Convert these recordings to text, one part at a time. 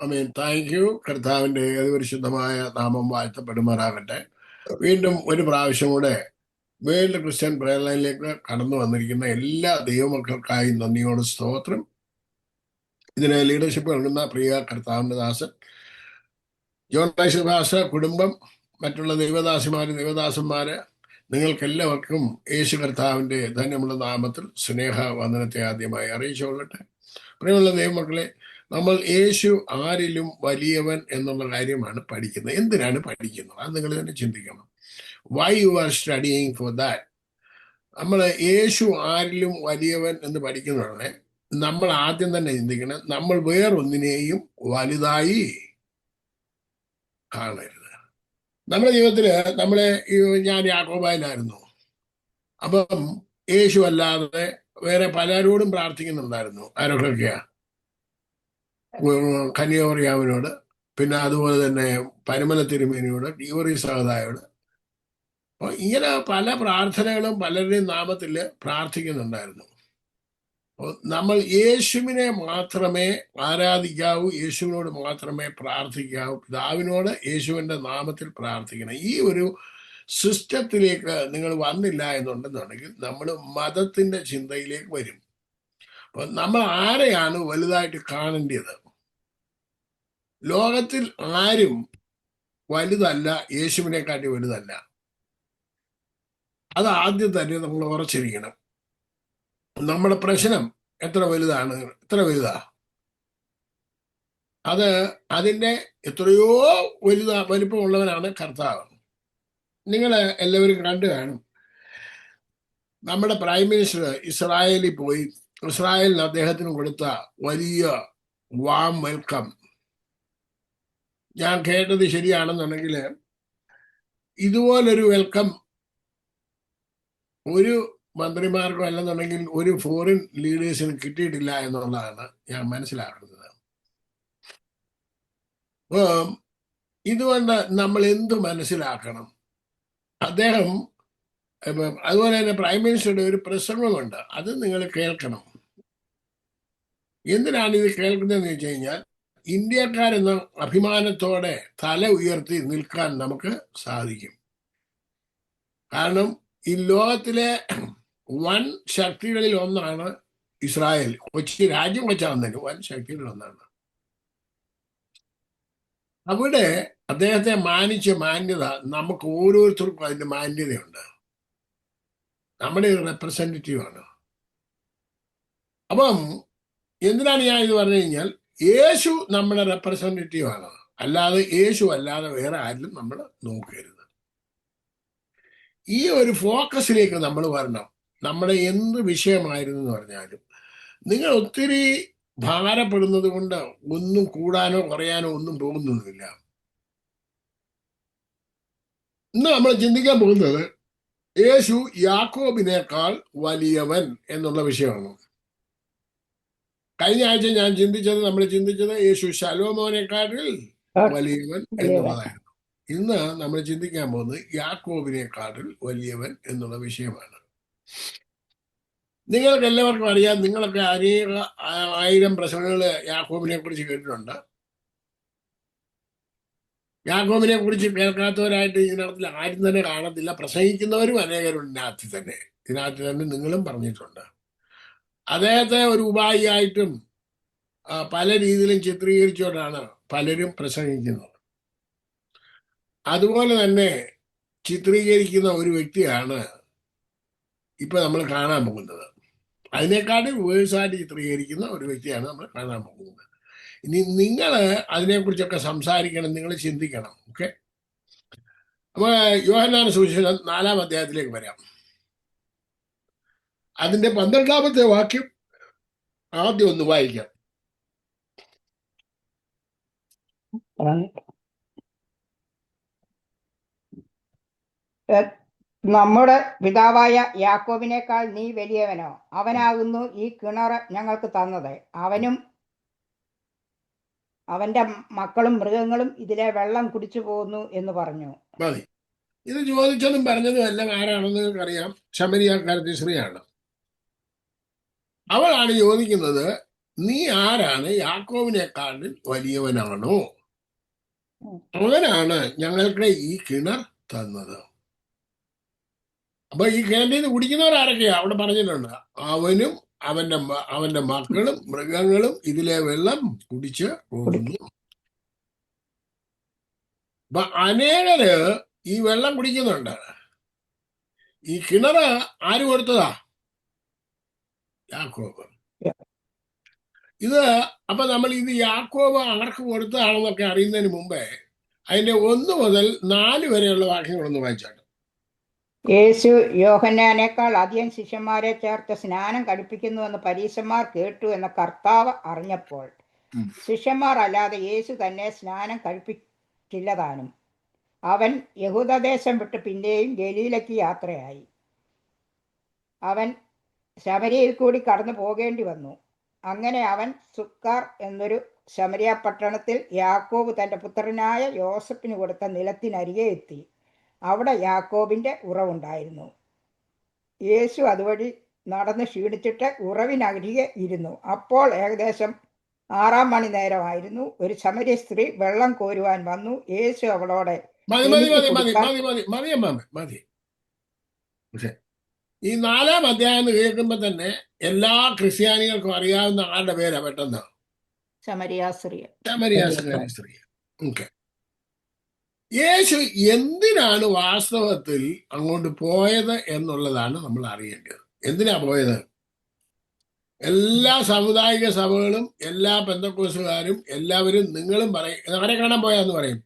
Ameen. Thank you. കർത്താവിന്റെ ഏതുപരിശുദ്ധമായ നാമം വാഴ്ത്തപ്പെടുമാറാകട്ടെ. വീണ്ടും ഒരു പ്രാവശ്യം കൂടെ വേൾഡ് ക്രിസ്ത്യൻ പ്രയർ ലൈനിലേക്ക് കടന്നു വന്നിരിക്കുന്ന എല്ലാ ദൈവമക്കൾക്കായി നന്ദിയോട് സ്തോത്രം. ഇതിന് ലീഡർഷിപ്പ് നൽകുന്ന പ്രിയ കർത്താവിന്റെ ദാസൻ ജോൺ ഭാഷ, കുടുംബം, മറ്റുള്ള ദൈവദാസന്മാര്, നിങ്ങൾക്കെല്ലാവർക്കും യേശു കർത്താവിന്റെ ധന്യമുള്ള നാമത്തിൽ സ്നേഹ വന്ദനത്തെ ആദ്യമായി അറിയിച്ചുകൊള്ളട്ടെ. പ്രിയമുള്ള ദൈവമക്കളെ, നമ്മൾ യേശു ആരിലും വലിയവൻ എന്നുള്ള കാര്യമാണ് പഠിക്കുന്നത്. എന്തിനാണ് പഠിക്കുന്നത്? അത് നിങ്ങൾ തന്നെ ചിന്തിക്കണം. Why you are studying for that? നമ്മൾ യേശു ആരിലും വലിയവൻ എന്ന് പഠിക്കുന്നതാണ്. നമ്മൾ ആദ്യം തന്നെ ചിന്തിക്കണം, നമ്മൾ വേറൊന്നിനെയും വലുതായി കാണരുത്. നമ്മുടെ ജീവിതത്തിൽ ഞാൻ യാക്കോബായിലായിരുന്നു. അപ്പം യേശു അല്ലാതെ വേറെ പലരോടും പ്രാർത്ഥിക്കുന്നുണ്ടായിരുന്നു. ആരൊക്കെയാ? കന്യാമറിയാമിനോട്, പിന്നെ അതുപോലെ തന്നെ പരിമല തിരുമേനിയോട്, ഡീവറി സഹോദായോട്. അപ്പോൾ ഇങ്ങനെ പല പ്രാർത്ഥനകളും പലരുടെയും നാമത്തിൽ പ്രാർത്ഥിക്കുന്നുണ്ടായിരുന്നു. നമ്മൾ യേശുവിനെ മാത്രമേ ആരാധിക്കാവൂ, യേശുവിനോട് മാത്രമേ പ്രാർത്ഥിക്കാവൂ, പിതാവിനോട് യേശുവിൻ്റെ നാമത്തിൽ പ്രാർത്ഥിക്കണം. ഈ ഒരു സിസ്റ്റത്തിലേക്ക് നിങ്ങൾ വന്നില്ല എന്നുണ്ടെന്നുണ്ടെങ്കിൽ നമ്മൾ മതത്തിൻ്റെ ചിന്തയിലേക്ക് വരും. അപ്പോൾ നമ്മൾ ആരെയാണ് വലുതായിട്ട് കാണേണ്ടത്? ലോകത്തിൽ ആരും വലുതല്ല, യേശുവിനെക്കാട്ടി വലുതല്ല. അത് ആദ്യം തന്നെ നമ്മൾ ഉറച്ചിരിക്കണം. നമ്മുടെ പ്രശ്നം എത്ര വലുതാണ്, എത്ര വലുതാ? അതിൻ്റെ എത്രയോ വലിപ്പമുള്ളവനാണ് കർത്താവ്. നിങ്ങൾ എല്ലാവരും കണ്ടു കാണും, നമ്മുടെ പ്രൈം മിനിസ്റ്റർ ഇസ്രായേലിൽ പോയി, ഇസ്രായേലിന് അദ്ദേഹത്തിന് കൊടുത്ത വലിയ വാം വെൽക്കം. ഞാൻ കേട്ടത് ശരിയാണെന്നുണ്ടെങ്കിൽ ഇതുപോലൊരു വെൽക്കം ഒരു മന്ത്രിമാർക്കോ അല്ലെന്നുണ്ടെങ്കിൽ ഒരു ഫോറിൻ ലീഡേഴ്സിന് കിട്ടിയിട്ടില്ല എന്നുള്ളതാണ് ഞാൻ മനസ്സിലാക്കുന്നത്. ഇതുകൊണ്ട് നമ്മൾ എന്ത് മനസ്സിലാക്കണം? അദ്ദേഹം അതുപോലെ തന്നെ പ്രൈം മിനിസ്റ്ററുടെ ഒരു പ്രസംഗമുണ്ട്, അത് നിങ്ങൾ കേൾക്കണം. എന്തിനാണ് ഇത് കേൾക്കുന്നതെന്ന് വെച്ച് കഴിഞ്ഞാൽ, ഇന്ത്യക്കാരെന്ന അഭിമാനത്തോടെ തല ഉയർത്തി നിൽക്കാൻ നമുക്ക് സാധിക്കും. കാരണം ഈ ലോകത്തിലെ വൻ ശക്തികളിൽ ഒന്നാണ് ഇസ്രായേൽ. രാജ്യം കൊച്ചാണെന്നതിന് വൻ ശക്തികളിൽ ഒന്നാണ്. അവിടെ അദ്ദേഹത്തെ മാനിച്ച മാന്യത നമുക്ക് ഓരോരുത്തർക്കും അതിൻ്റെ മാന്യതയുണ്ട്. നമ്മുടെ റെപ്രസെൻറ്റേറ്റീവാണ്. അപ്പം എന്തിനാണ് ഞാൻ ഇത് പറഞ്ഞു കഴിഞ്ഞാൽ, യേശു നമ്മുടെ റെപ്രസെൻറ്റേറ്റീവാണ്. അല്ലാതെ യേശു അല്ലാതെ വേറെ ആരിലും നമ്മൾ നോക്കരുത്. ഈ ഒരു ഫോക്കസിലേക്ക് നമ്മൾ വരണം. നമ്മുടെ എന്ത് വിഷയമായിരുന്നു എന്ന് പറഞ്ഞാലും നിങ്ങൾ ഒത്തിരി ഭാരപ്പെടുന്നത് കൊണ്ട് ഒന്നും കൂടാനോ കുറയാനോ ഒന്നും പോകുന്നൊന്നുമില്ല. ഇന്ന് നമ്മൾ ചിന്തിക്കാൻ പോകുന്നത് യേശു യാക്കോബിനേക്കാൾ വലിയവൻ എന്നുള്ള വിഷയമാണ്. കഴിഞ്ഞ ആഴ്ച നമ്മൾ ചിന്തിച്ചത് യേശു ശലോമോനേക്കാട്ടിൽ വലിയവൻ എന്നുള്ളതായിരുന്നു. ഇന്ന് നമ്മൾ ചിന്തിക്കാൻ പോകുന്നത് യാക്കോബിനേക്കാട്ടിൽ വലിയവൻ എന്നുള്ള വിഷയമാണ്. നിങ്ങൾക്ക് എല്ലാവർക്കും അറിയാം, നിങ്ങളൊക്കെ ആയിരം പ്രസംഗങ്ങൾ യാക്കോബിനെ കുറിച്ച് കേട്ടിട്ടുണ്ട്. യാക്കോബിനെ കുറിച്ച് കേൾക്കാത്തവരായിട്ട് ഇതിനകത്തിൽ ആരും തന്നെ കാണത്തില്ല. പ്രസംഗിക്കുന്നവരും അനേകരുണ്ട് ഇതിനകത്ത് തന്നെ നിങ്ങളും പറഞ്ഞിട്ടുണ്ട്. അദ്ദേഹത്തെ ഒരു ഉപായിയായിട്ടും പല രീതിയിലും ചിത്രീകരിച്ചുകൊണ്ടാണ് പലരും പ്രസംഗിക്കുന്നത്. അതുപോലെ തന്നെ ചിത്രീകരിക്കുന്ന ഒരു വ്യക്തിയാണ് ഇപ്പൊ നമ്മൾ കാണാൻ പോകുന്നത്. അതിനേക്കാളും വേഴ്സായിട്ട് ചിത്രീകരിക്കുന്ന ഒരു വ്യക്തിയാണ് നമ്മൾ കാണാൻ പോകുന്നത്. ഇനി നിങ്ങൾ അതിനെക്കുറിച്ചൊക്കെ സംസാരിക്കണം, നിങ്ങൾ ചിന്തിക്കണം. ഓക്കെ, അപ്പൊ യോഹന്നാന സുവിശേഷം 4-ാം അധ്യായത്തിലേക്ക് വരാം. അതിന്റെ 12-ാമത്തെ വാക്യം ആദ്യം ഒന്ന് വായിക്കാം. നമ്മുടെ പിതാവായ യാക്കോബിനേക്കാൾ നീ വലിയവനോ? അവനാകുന്നു ഈ കിണർ ഞങ്ങൾക്ക് തന്നത്. അവനും അവന്റെ മക്കളും മൃഗങ്ങളും ഇതിലെ വെള്ളം കുടിച്ചു പോകുന്നു എന്ന് പറഞ്ഞു. മതി. ഇത് ചോദിച്ചതും പറഞ്ഞതും എല്ലാം ആരാണെന്ന് നിങ്ങൾക്കറിയാം. ശമരിയാക്കാരത്തി സ്ത്രീയാണ്. അവളാണ് ചോദിക്കുന്നത്, നീ ആരാണ്? യാക്കോബിനെക്കാളിൽ വലിയവനാണോ? അവനാണ് ഞങ്ങൾക്ക് ഈ കിണർ തന്നത്. അപ്പൊ ഈ കിണറ്റിൽ നിന്ന് കുടിക്കുന്നവരാരൊക്കെയാ? അവിടെ പറഞ്ഞിട്ടുണ്ട്, അവനും അവന്റെ മക്കളും മൃഗങ്ങളും ഇതിലെ വെള്ളം കുടിച്ച് പോകുന്നു. അപ്പൊ അനേകര് ഈ വെള്ളം കുടിക്കുന്നുണ്ട്. ഈ കിണറ് ആര് കൊടുത്തതാ? യാക്കോബ്. ഇത് അപ്പൊ നമ്മൾ ഇത് യാക്കോബ് ആർക്ക് കൊടുത്തതാണെന്നൊക്കെ അറിയുന്നതിന് മുമ്പേ അതിന്റെ 1 മുതൽ 4 വരെയുള്ള വാക്യങ്ങളൊന്ന് വായിച്ചാണ്. യേശു യോഹന്നാനേക്കാൾ അധികം ശിഷ്യന്മാരെ ചേർത്ത് സ്നാനം കഴിപ്പിക്കുന്നുവെന്ന് പരീശന്മാർ കേട്ടു എന്ന് കർത്താവ് അറിഞ്ഞപ്പോൾ ശിഷ്യന്മാർ അല്ലാതെ യേശു തന്നെ സ്നാനം കഴിപ്പിച്ചില്ലതാനും. അവൻ യഹൂദദേശം വിട്ട് പിന്നെയും ഗലീലയ്ക്ക് യാത്രയായി. അവൻ ശമരിയിൽ കൂടി കടന്നു പോകേണ്ടി വന്നു. അങ്ങനെ അവൻ സുക്കാർ എന്നൊരു ശമരിയ പട്ടണത്തിൽ യാക്കോബ് തൻ്റെ പുത്രനായ യോസഫിന് കൊടുത്ത നിലത്തിനരികെ എത്തി. അവിടെ യാക്കോബിൻ്റെ ഉറവുണ്ടായിരുന്നു. യേശു അതുവഴി നടന്ന് ക്ഷീണിച്ചിട്ട് ഉറവിനരികെ ഇരുന്നു. അപ്പോൾ ഏകദേശം 6-ാം മണി നേരമായിരുന്നു. ഒരു ശമര്യ സ്ത്രീ വെള്ളം കോരുവാൻ വന്നു. യേശു അവളോട് മതി. ഈ 4-ാം അധ്യായം കേൾക്കുമ്പോ തന്നെ എല്ലാ ക്രിസ്ത്യാനികൾക്കും അറിയാവുന്ന ആളുടെ പേരാ പെട്ടെന്ന്? ശമരിയ സ്ത്രീ. ഓക്കെ. യേശു എന്തിനാണ് വാസ്തവത്തിൽ അങ്ങോട്ട് പോയത് എന്നുള്ളതാണ് നമ്മൾ അറിയേണ്ടത്. എന്തിനാ പോയത്? എല്ലാ സാമുദായിക സഭകളും എല്ലാ പെന്തക്കോസ്തുകാരും എല്ലാവരും നിങ്ങളും പറയും, ആരെ കാണാൻ പോയാന്ന് പറയും?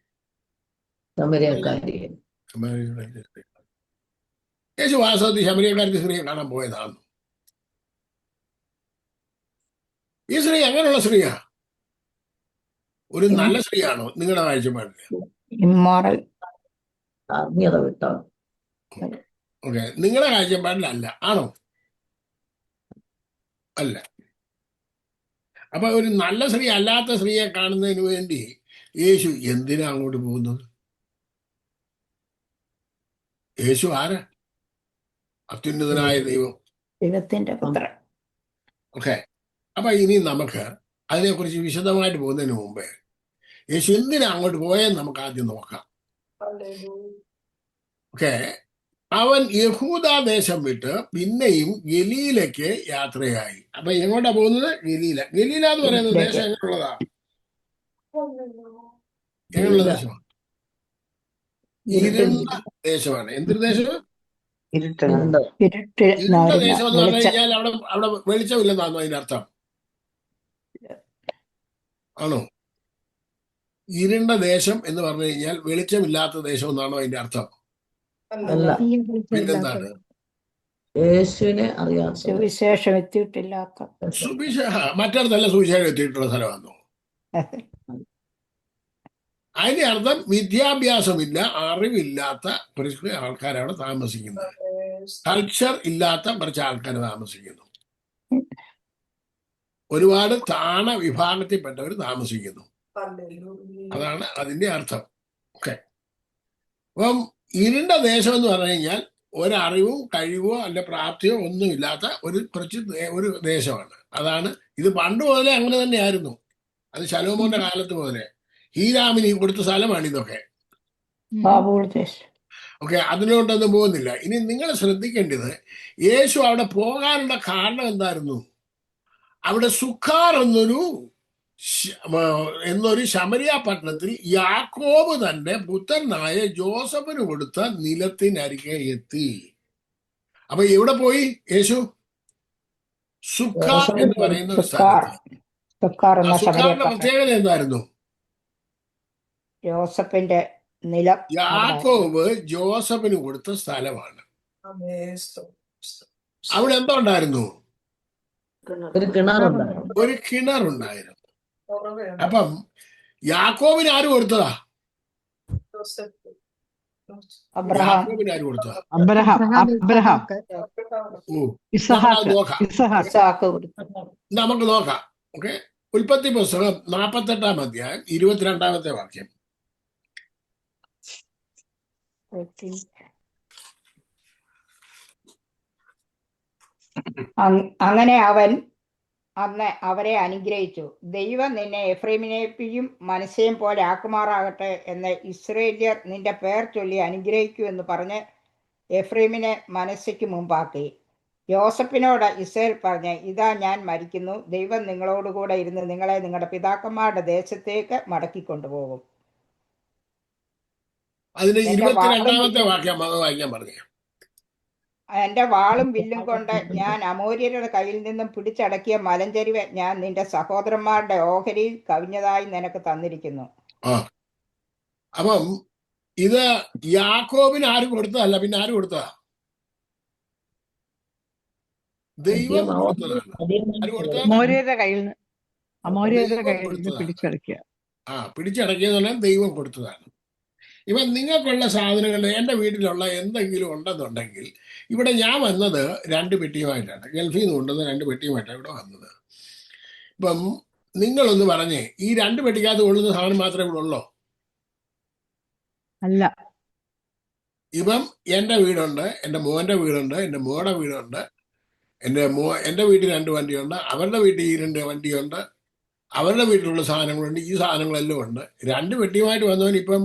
യേശു വാസ്തവത്തിൽ ശമരിയക്കാരി സ്ത്രീയെ കാണാൻ പോയതാണ്. ഈ സ്ത്രീ എങ്ങനെയുള്ള സ്ത്രീയാ? ഒരു നല്ല സ്ത്രീയാണോ നിങ്ങളുടെ കാഴ്ചപ്പാടില്? ഇമ്മോറൽ. ഓക്കെ, നിങ്ങളുടെ കാഴ്ചപ്പാടിലല്ല, ആണോ? അല്ല. അപ്പൊ ഒരു നല്ല സ്ത്രീ അല്ലാത്ത സ്ത്രീയെ കാണുന്നതിന് വേണ്ടി യേശു എന്തിനാ അങ്ങോട്ട് പോകുന്നത്? യേശു ആരാ? അത്യുന്നതനായ ദൈവം, ദൈവത്തിന്റെ പുത്രൻ. ഓക്കെ. അപ്പൊ ഇനി നമുക്ക് അതിനെക്കുറിച്ച് വിശദമായിട്ട് പോകുന്നതിന് മുമ്പേ യേശു എന്തിനാ അങ്ങോട്ട് പോയെന്ന് നമുക്ക് ആദ്യം നോക്കാം. ഓക്കെ. അവൻ യഹൂദാദേശം വിട്ട് പിന്നെയും ഗലീലയ്ക്ക് യാത്രയായി. അപ്പൊ എങ്ങോട്ടാ പോകുന്നത്? ഗലീല. ഗലീല എന്ന് പറയുന്നത് ദേശം എങ്ങനെയുള്ളതാ? എങ്ങനെയുള്ള ദേശമാണ്? ഇരുണ്ട ദേശമാണ്. എന്തൊരു ദേശം? ഇരുണ്ട ദേശം എന്ന് പറഞ്ഞു കഴിഞ്ഞാൽ അവിടെ വെളിച്ചമില്ലെന്നാണോ അതിന്റെ അർത്ഥം? ആണോ? ഇരുണ്ട ദേശം എന്ന് പറഞ്ഞു കഴിഞ്ഞാൽ വെളിച്ചമില്ലാത്ത ദേശം എന്നാണോ അതിന്റെ അർത്ഥം? പിന്നെന്താണ്? യേശുവിനെ അറിയാം. സുവിശേഷം എത്തിയിട്ടില്ലാത്ത. മറ്റിടത്തല്ല സുവിശേഷം എത്തിയിട്ടുള്ള സ്ഥലമാണോ? അതിന്റെ അർത്ഥം വിദ്യാഭ്യാസമില്ല, അറിവില്ലാത്ത കുറച്ച് ആൾക്കാരാണ് താമസിക്കുന്നത്. കൾച്ചർ ഇല്ലാത്ത കുറച്ച് ആൾക്കാർ താമസിക്കുന്നു. ഒരുപാട് താണ വിഭാഗത്തിൽപ്പെട്ടവർ താമസിക്കുന്നു. അതാണ് അതിന്റെ അർത്ഥം. ഓക്കെ. അപ്പം ഇരുണ്ട ദേശം എന്ന് പറഞ്ഞു കഴിഞ്ഞാൽ ഒരറിവും കഴിവോ അല്ല പ്രാപ്തിയോ ഒന്നുമില്ലാത്ത ഒരു ദേശമാണ്. അതാണ് ഇത്. പണ്ട് മുതലേ അങ്ങനെ തന്നെയായിരുന്നു. അത് ശലോമോന്റെ കാലത്ത് മുതലേ ഹീരാമിന് കൊടുത്ത സ്ഥലമാണ് ഇതൊക്കെ. ഓക്കെ, അതിലോട്ടൊന്നും പോകുന്നില്ല. ഇനി നിങ്ങൾ ശ്രദ്ധിക്കേണ്ടത്, യേശു അവിടെ പോകാനുള്ള കാരണം എന്തായിരുന്നു? അവിടെ സുക്കാർ എന്നൊരു ശമരിയ പട്ടണത്തിൽ യാക്കോബ് തന്റെ പുത്രനായ ജോസഫിന് കൊടുത്ത നിലത്തിനരികെ എത്തി. അപ്പൊ എവിടെ പോയി യേശു? സുക്കാർ എന്ന് പറയുന്ന ഒരു സ്ഥലത്ത്. സുക്കാറിന്റെ പ്രത്യേകത എന്തായിരുന്നു? ജോസഫിന്റെ നിലം. യാക്കോബ് ജോസഫിന് കൊടുത്ത സ്ഥലമാണ്. അവിടെ എന്താ ഉണ്ടായിരുന്നു? ഒരു കിണറുണ്ടായിരുന്നു. അപ്പം യാക്കോബിന് ആര് കൊടുത്തതാ? യാക്കോബിന് ആര് കൊടുത്തതാ? നമുക്ക് നോക്കാം. ഓക്കെ. ഉൽപ്പത്തി പുസ്തകം 48-ാം അധ്യായം 22-ാമത്തെ വാക്യം. അങ്ങനെ അവൻ അന്ന് അവരെ അനുഗ്രഹിച്ചു. ദൈവം നിന്നെ എഫ്രൈമിനെയും മനശ്ശെയും പോലെ ആക്കുമാറാകട്ടെ എന്ന് ഇസ്രയേല്യർ നിന്റെ പേർ ചൊല്ലി അനുഗ്രഹിക്കൂ എന്ന് പറഞ്ഞ് എഫ്രൈമിനെ മനശ്ശെയ്ക്ക് മുമ്പാക്കി. യോസഫിനോട് ഇസ്രായേൽ പറഞ്ഞ്, ഇതാ ഞാൻ മരിക്കുന്നു, ദൈവം നിങ്ങളോടുകൂടെ ഇരുന്ന് നിങ്ങളെ നിങ്ങളുടെ പിതാക്കന്മാരുടെ ദേശത്തേക്ക് മടക്കിക്കൊണ്ടുപോകും. അതിന്റെ എന്റെ വാളും 22-ാമത്തെ വാക്യം അത് വായിക്കാൻ പറഞ്ഞു. എന്റെ വാളും വില്ലും കൊണ്ട് ഞാൻ അമോര്യരുടെ കയ്യിൽ നിന്നും പിടിച്ചടക്കിയ മലഞ്ചരിവ് ഞാൻ നിന്റെ സഹോദരന്മാരുടെ ഓഹരിയിൽ കവിഞ്ഞതായി നിനക്ക് തന്നിരിക്കുന്നു. ആ അപ്പം ഇത് യാക്കോബിന് ആര് കൊടുത്തതല്ല, പിന്നെ ആര് കൊടുത്തതാ? ദൈവം കൊടുത്തതാണ്. ആര് കൊടുത്തത്? അമോര്യരുടെ കയ്യിൽ നിന്ന് ദൈവം കൊടുത്തതാണ്. പിടിച്ചടക്കിയ. പിടിച്ചടക്കിയെന്ന് പറഞ്ഞാൽ ദൈവം കൊടുത്തതാണ്. ഇവൻ നിങ്ങൾക്കുള്ള സാധനങ്ങൾ എൻ്റെ വീട്ടിലുള്ള എന്തെങ്കിലും ഉണ്ടെന്നുണ്ടെങ്കിൽ, ഇവിടെ ഞാൻ വന്നത് 2 പെട്ടിയുമായിട്ടാണ്, ഗൾഫിൽ നിന്ന് കൊണ്ടുവന്ന 2 പെട്ടിയുമായിട്ടാണ് ഇവിടെ വന്നത്. ഇപ്പം നിങ്ങളൊന്ന് പറഞ്ഞേ, ഈ 2 പെട്ടിക്കകത്ത് കൊള്ളുന്ന സാധനം മാത്രമേ ഇവിടെ ഉള്ളൂ? അല്ല, ഇപ്പം എൻ്റെ വീടുണ്ട്, എൻ്റെ മോൻ്റെ വീടുണ്ട്, എൻ്റെ മോടെ വീടുണ്ട്, എൻ്റെ വീട്ടിൽ 2 വണ്ടിയുണ്ട്, അവരുടെ വീട്ടിൽ 2 വണ്ടിയുണ്ട്, അവരുടെ വീട്ടിലുള്ള സാധനങ്ങളുണ്ട്, ഈ സാധനങ്ങളെല്ലാം ഉണ്ട്. 2 പെട്ടിയുമായിട്ട് വന്നവൻ ഇപ്പം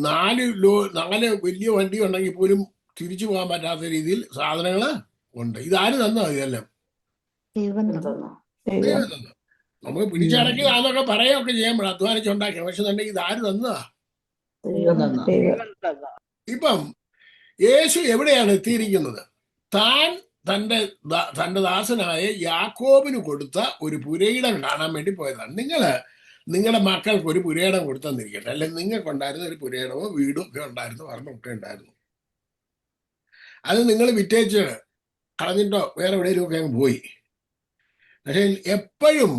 4 വലിയ വണ്ടി ഉണ്ടെങ്കിൽ പോലും തിരിച്ചു പോകാൻ പറ്റാത്ത രീതിയിൽ സാധനങ്ങൾ ഉണ്ട്. ഇതാര് തന്നോ? ഇതെല്ലാം ദൈവം തന്നു. നമുക്ക് പിടിച്ചടക്കിയതാന്നൊക്കെ പറയുകയൊക്കെ ചെയ്യുമ്പോൾ അധ്വാനിച്ചുണ്ടാക്കി, പക്ഷെ എന്നുണ്ടെങ്കിൽ ഇതാര് തന്നതാ? ഇപ്പം യേശു എവിടെയാണ് എത്തിയിരിക്കുന്നത്? താൻ തന്റെ ദാസനായ യാക്കോബിന് കൊടുത്ത ഒരു പുരയിടം കാണാൻ വേണ്ടി പോയതാണ്. നിങ്ങളുടെ മക്കൾക്ക് ഒരു പുരയിടം കൊടുത്തെന്നിരിക്കട്ടെ, അല്ലെങ്കിൽ നിങ്ങൾക്കുണ്ടായിരുന്ന ഒരു പുരയിടമോ വീടും ഒക്കെ ഉണ്ടായിരുന്നു, വർണ്ണമൊക്കെ ഉണ്ടായിരുന്നു. അത് നിങ്ങൾ വിറ്റേച്ച് കളഞ്ഞിട്ടോ വേറെ എവിടെയെങ്കിലുമൊക്കെ അങ്ങ് പോയി. പക്ഷെ എപ്പോഴും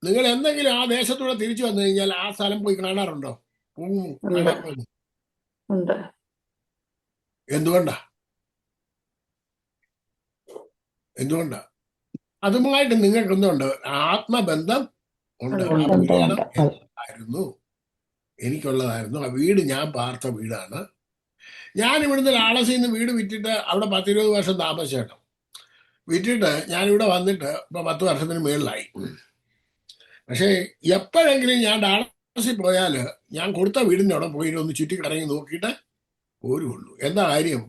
നിങ്ങൾ എന്തെങ്കിലും ആ ദേശത്തൂടെ തിരിച്ചു വന്നു കഴിഞ്ഞാൽ ആ സ്ഥലം പോയി കാണാറുണ്ടോ? എന്തുകൊണ്ടാ? അതുമായിട്ട് നിങ്ങൾക്കൊന്നുണ്ട്, ആത്മബന്ധം ഉണ്ട്. ആ പുരയിടം എനിക്കുള്ളതായിരുന്നു. ആ വീട് ഞാൻ പാർത്ത വീടാണ്. ഞാൻ ഇവിടുന്ന് ലാളസിൽ നിന്ന് വീട് വിറ്റിട്ട് അവിടെ 10-20 വർഷം താമസിച്ചേട്ടോ. വിറ്റിട്ട് ഞാനിവിടെ വന്നിട്ട് ഇപ്പൊ 10 വർഷത്തിന് മേളിലായി. പക്ഷേ എപ്പോഴെങ്കിലും ഞാൻ ഡാളസിൽ പോയാൽ ഞാൻ കൊടുത്ത വീടിൻ്റെ അവിടെ പോയി ഒന്ന് ചുറ്റിക്കറങ്ങി നോക്കിയിട്ട് പോരുള്ളൂ. എന്താ കാര്യം?